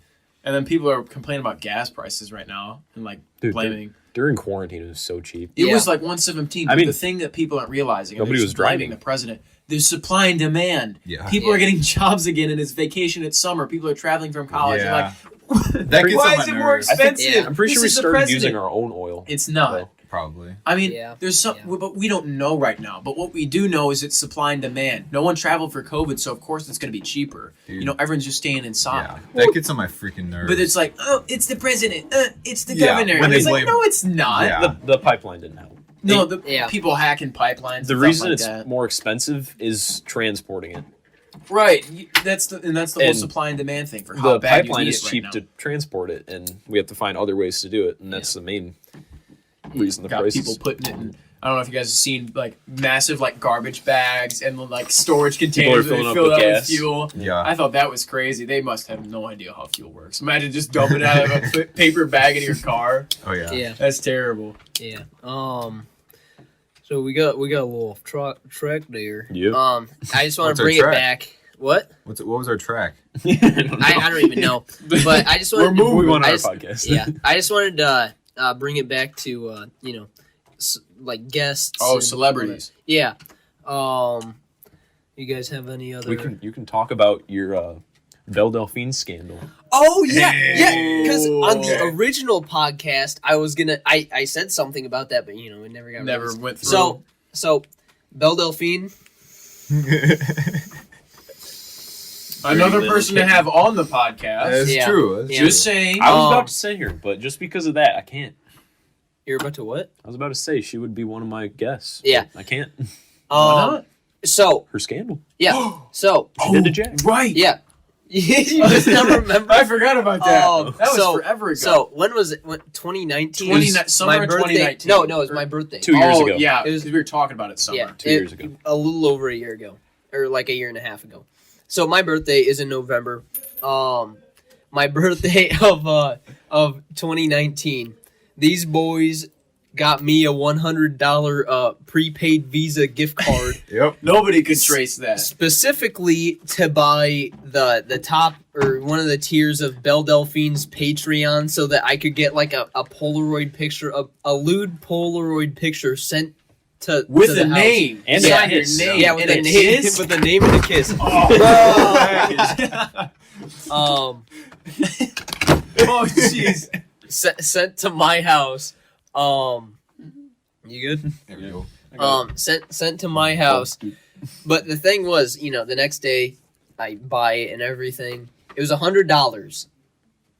And then people are complaining about gas prices right now and like Dude, blaming. During quarantine, it was so cheap. It Yeah. was like 117. I But mean, the thing that people aren't realizing, and nobody they're was just blaming driving. the president. There's supply and demand. Yeah. People are getting jobs again, and it's vacation. It's summer. People are traveling from college. Yeah. They're like, That gets why on is my it more nerves. expensive? Yeah. I'm pretty This sure we is the started president. using our own oil. It's not. though. Probably. I mean, Yeah. there's some, Yeah. but we don't know right now. But what we do know is it's supply and demand. No one traveled for COVID, so of course it's going to be cheaper. Dude. You know, everyone's just staying inside. Yeah. That gets on my freaking nerves. But it's like, oh, it's the president. It's the Yeah, governor. when And they it's like, blame- no, it's not. Yeah. The pipipeline didn't help. No, the Yeah. people hacking pipelines. The and reason stuff like it's that. more expensive is transporting it. Right. That's the whole And supply and demand thing for how The bad pipeline you need is it right cheap now. to transport it, and we have to find other ways to do it, and that's the main reason the Got prices. people putting it in. I don't know if you guys have seen like massive like garbage bags and like storage containers filling that up they fill with up with gas. fuel. Yeah. I thought that was crazy. They must have no idea how fuel works. Imagine just dumping it out of a paper bag in your car. Oh yeah. Yeah, That's terrible. yeah. So we got a little off track there. Yep. I just want What's to our bring it track? back. What? What was our track? I don't even know. But I just wanted we want I our just- podcast. Yeah, I just wanted to bring it back to like guests. Oh, and- celebrities. Yeah. You guys have any other? You can talk about your Belle Delphine scandal. Oh yeah. Because on the Okay. original podcast, I was gonna I said something about that, but it never got Never released. went through. So Belle Delphine. Another person to have on the podcast. That's Yeah. true. That's Yeah. true. Just saying. I was Um, about to say her, but just because of that, I can't. You're about to what? I was about to say she would be one of my guests. Yeah. but I can't. Why not? So Her scandal. yeah. So She did to Jack. Right. yeah. You just don't remember. I forgot about that. Oh, that was so- forever ago. So when was it? 2019. 20 summer of 2019. No, it was my birthday. 2 years oh, ago. yeah, It was- because we were talking about it summer. Yeah, 2 years ago. a little over a year ago, or like a year and a half ago. So my birthday is in November. My birthday of 2019. These boys got me a $100 prepaid Visa gift card. Yep. Nobody could trace that. Specifically to buy the top or one of the tiers of Belle Delphine's Patreon so that I could get like a Polaroid picture, a lewd Polaroid picture sent to With to the house. name. And Sign a your kiss. name. Yeah, with and the a name kiss? with the name and a kiss. Oh, Oh jeez. sent to my house. You good? There we go. Sent to my house. But the thing was, the next day I buy it and everything. It was $100.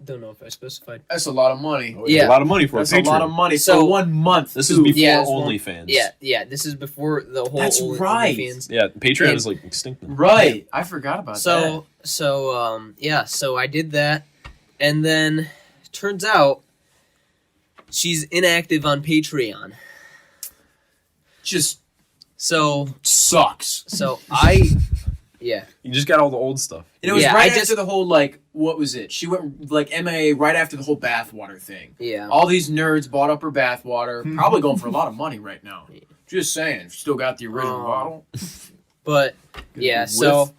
Don't know if I specified. That's a lot of money. Yeah. A lot of money for That's a a patron. lot of money So- for 1 month. This is too. before Yeah, it's more- OnlyFans. Yeah. This is before the whole. That's right. OnlyFans. Yeah, Patreon And- is like extinct now. Right. I forgot about that. So I did that, and then turns out she's inactive on Patreon. Just So sucks. Yeah. You just got all the old stuff. And it was Yeah, right I after just- the whole, what was it? She went, MIA right after the whole bathwater thing. Yeah. All these nerds bought up her bathwater. Probably going for a lot of money right now. Just saying. Still got the original Oh. bottle. But yeah, so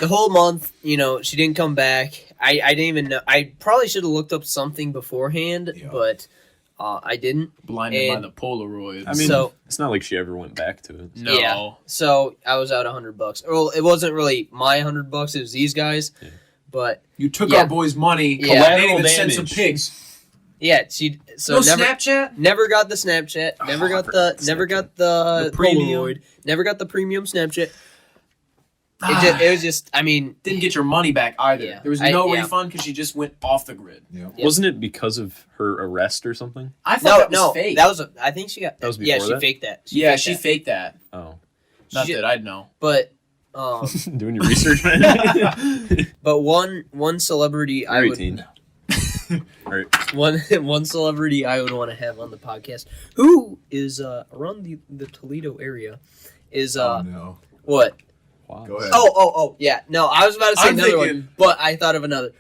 the whole month, she didn't come back. I didn't even know. I probably should have looked up something beforehand, Yeah. but I didn't. Blinded by And- the Polaroids. I mean, So- it's not like she ever went back to it. no. Yeah. So I was out $100. Well, it wasn't really my $100. It was these guys. Yeah. But You took Yeah. our boy's money. Yeah. Collateral even sent some damage. pigs. yeah, she so No never Snapchat? never got the Snapchat. Never Oh, I got forgot the the never Snapchat. got the, The premium. Polaroid. Never got the premium Snapchat. Ah. It was just. I mean, Didn't get your money back either. Yeah. There was no Yeah. refund because she just went off the grid. Yep. Yep. Wasn't it because of her arrest or something? I thought no, that was fake. that was. I think she got. That was yeah, before she that? faked that. yeah, faked she that. faked that. Oh. Not She- that I'd know. But Doing your research, man. but one celebrity I Very would teen. Right. one celebrity I would want to have on the podcast who is around the Toledo area is Oh no. what? Wow. Go ahead. Oh yeah. No, I was about to say I'm another thinking- one, but I thought of another.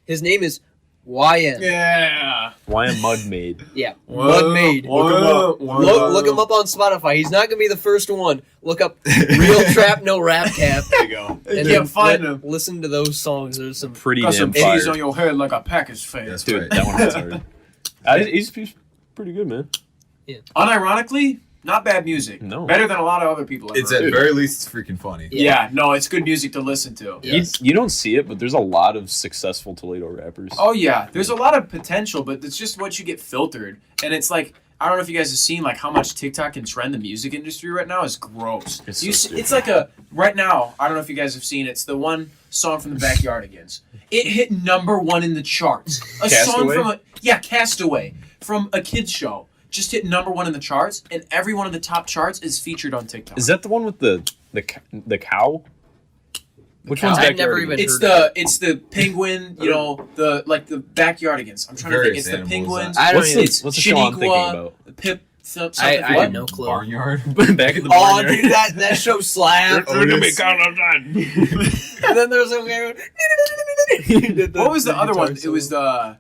His name is YM. Yeah. Why a mud maid? Yeah. Mudmaid. Look him up on Spotify. He's not gonna be the first one. Look up Real Trap No Rap Cap. There you go. You can't find him. Listen to those songs. There's some. Pretty Got damn some fire. cheese on your head like a Packers fan. That's Dude, right. that one was hard. He's pretty good, man. Unironically, not bad music. No. Better than a lot of other people. I've It's heard. at very least it's freaking funny. Yeah, no, it's good music to listen to. Yes. You don't see it, but there's a lot of successful Toledo rappers. Oh yeah, there's a lot of potential, but it's just what you get filtered, and it's like I don't know if you guys have seen how much TikTok can trend the music industry right now is gross. It's You so see, it's like right now. I don't know if you guys have seen. It's the one song from the Backyardigans. It hit #1 in the charts. A song Castaway? from Castaway from a kids show just hit #1 in the charts, and every one of the top charts is featured on TikTok. Is that the one with the cow? Which cow? one's I've Backyardigans? never even- It's the penguin, the Backyardigans. I'm trying to think. Various It's the animals, penguins. I don't What's even- the, It's what's the show I'm thinking Shaniqua, about? the Pip. Something I what? have no clue. Barnyard. Back in the Oh, barnyard. dude, that show slapped. Oh, yes. And then there's some guy. What was the other one? It was the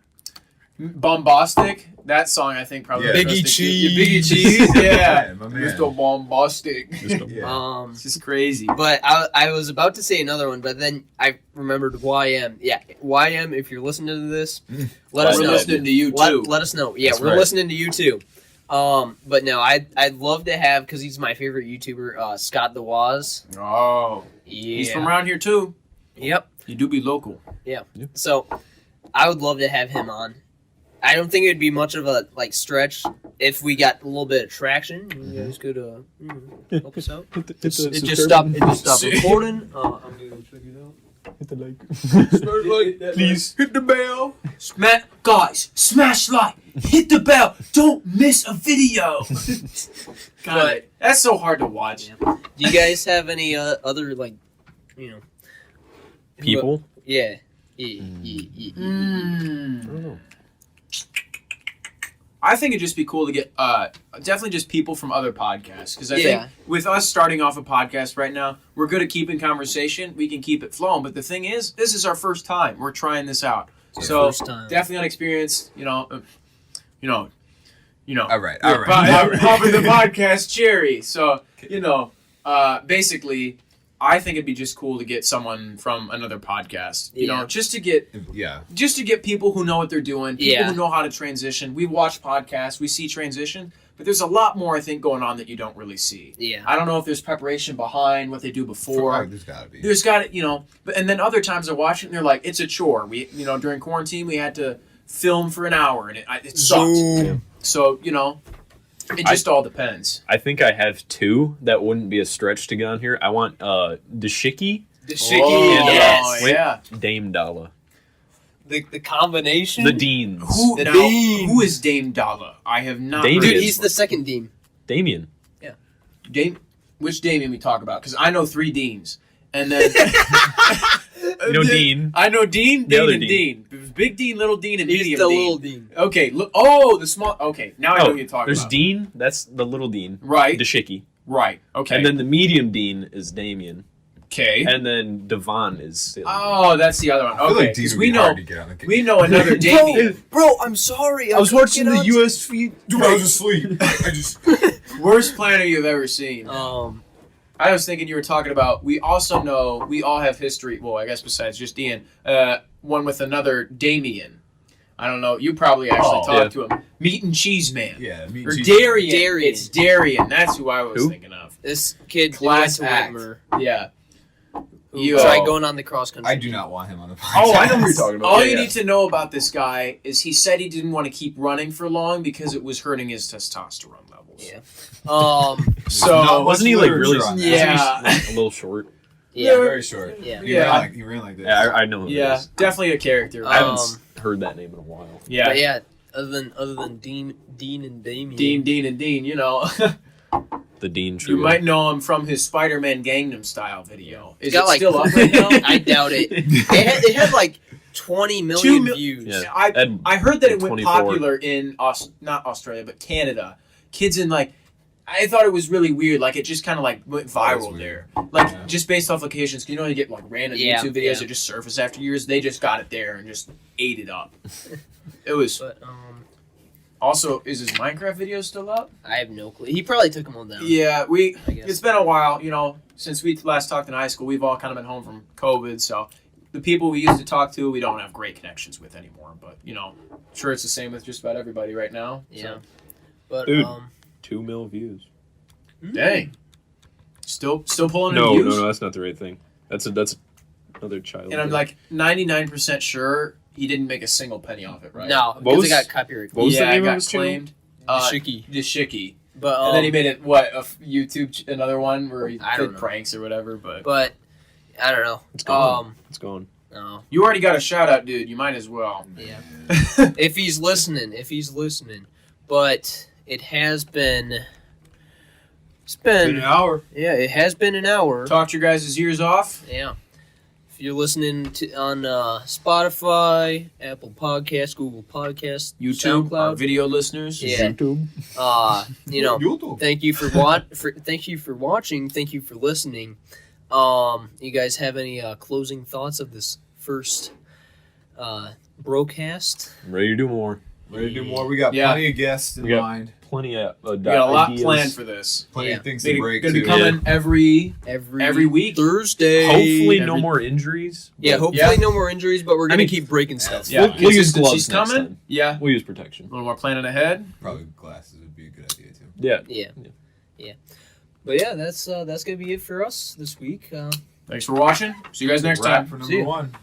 Bombastic. That song, I think, probably. Yeah. the Biggie first- Cheese. Biggie Cheese. Yeah. Yeah, my man. Mr. Bombastic. Yeah. It's just crazy. But I was about to say another one, but then I remembered YM. Yeah, YM. If you're listening to this, let us We're know. listening to you too. Let us know. Yeah, That's we're right. listening to you too. But no, I'd love to have because he's my favorite YouTuber, Scott the Waz. Oh, Yeah, he's from around here too. Yep. You do be local. So I would love to have him on. I don't think it'd be much of a stretch if we got a little bit of traction. You guys could help us out. It just stopped recording. I'm gonna check it out. Please hit the bell. Smash like, hit the bell. Don't miss a video. God, that's so hard to watch. Do you guys have any other People? Yeah. I don't know. I think it'd just be cool to get definitely just people from other podcasts because I Yeah. think with us starting off a podcast right now, we're good at keeping conversation. We can keep it flowing, but the thing is, this is our first time. We're trying this out, so first time. definitely unexperienced. You know. All right. Popping the podcast cherry. So basically, I think it'd be just cool to get someone from another podcast. You know, Yeah. just to get people who know what they're doing, people Yeah. who know how to transition. We watch podcasts, we see transition, but there's a lot more I think going on that you don't really see. Yeah. I don't know if there's preparation behind what they do before. There's gotta be. There's got to, but and then other times I watch it and they're like, it's a chore. We, during quarantine we had to film for an hour and it sucked. Zoom. So It just all depends. I think I have two that wouldn't be a stretch to get on here. I want Dashiki The Oh, and yes. yeah. Dame Dalla. The combination. The Deans. Who is Dame Dalla? I have not. Damien. Dude, Heard he's the second Dean. Damien. Dame. Which Damien we talk about? Because I know 3 Deans, and then You know Dean. I know Dean, The Dean, other and Dean. Dean. Big Dean, little Dean, and He's medium the Dean. little Dean. Okay, look. Oh, the small. Okay, now I know Oh, what you're talking there's about. Dean. That's the little Dean. Right. Dashiki. Right. Okay. And then the medium Dean is Damien. okay. And then Devon is Silly. Oh, that's the other one. I feel Okay, like Dean 'cause would we be know hard to get on the we know another Damien. Bro, I'm sorry. I was couldn't watching get the on- U.S. feed. Dude, I was asleep. I just. Worst planner you've ever seen. Um, I was thinking you were talking about. We also know we all have history. Well, I guess besides just Ian, one with another Damien. I don't know. You probably actually Oh, talked to him. Meat and Cheese Man. Yeah, me Or and Darian. Darian. It's Darian. That's who I was Who? thinking of. this kid Class went to act. Whitmer. Yeah. Who You- tried going on the cross country. I do not want him on the podcast. Oh, I know who you're talking about. All Yeah, you yeah. need to know about this guy is he said he didn't want to keep running for long because it was hurting his testosterone levels. Yeah. Not So much Wasn't he like really literature on that. Yeah. wasn't he, like, a little short? Yeah. Very short. Yeah. He Yeah. ran like this. Yeah, I know who it Yeah, is. definitely a character. I haven't Um, heard that name in a while. yeah. But yeah, other than Dean and Damien. Dean, and Dean, you know. The Dean Trio. You might know him from his Spider-Man Gangnam Style video. Is It's got, it like, still up right now? I doubt it. It had like 20 million views. Yeah. I heard that it went 24. popular in not Australia, but Canada. Kids in like, I thought it was really weird. Like it just kind of like went viral weird. there. Like Yeah. just based off locations. You know, you get like random Yeah, YouTube videos yeah. that just surface after years. They just got it there and just ate it up. It was But also. Is his Minecraft video still up? I have no clue. He probably took them all down. Yeah, we. I guess. It's been a while, you know, since we last talked in high school. We've all kind of been home from COVID, so the people we used to talk to, we don't have great connections with anymore. But you know, I'm sure it's the same with just about everybody right now. Yeah. But Dude. 2 mil views. Dang, still pulling in No, views. that's not the right thing. That's another child. And I'm like 99% sure he didn't make a single penny off it, right? no, What because was- it got copyright. what was the yeah, name it of got his channel? claimed. Shiki. Dashiki. But And then he made it YouTube another one where he I don't did know. pranks or whatever. But But I don't know. It's gone. It's gone. No. you already got a shout out, dude. You might as well. Yeah. If he's listening. But it has been. It's been. an hour. Yeah, it has been an hour. Talked your guys' ears off. Yeah. If you're listening on Spotify, Apple Podcasts, Google Podcasts, YouTube, our SoundCloud, video listeners. Yeah. YouTube. You know, YouTube. thank you for watching. Thank you for listening. You guys have any closing thoughts of this first Brokast? I'm ready to do more. Ready to do more? We got Yeah. plenty of guests in We got- mind. Plenty of We got a lot ideas. planned for this. Plenty Yeah. of things They're to break. going to be too. coming every Every week. Thursday. Hopefully, no Every- more injuries. Yeah, but hopefully Yeah. no more injuries, but we're gonna mean, keep breaking stuff. Yeah, We'll use consistency's gloves next coming. time. Yeah, We'll use protection. a little more planning ahead. Probably glasses would be a good idea too. Yeah. Yeah. But yeah, that's gonna be it for us this week. Thanks for watching. See you guys next Wrap time. for See number ya. one.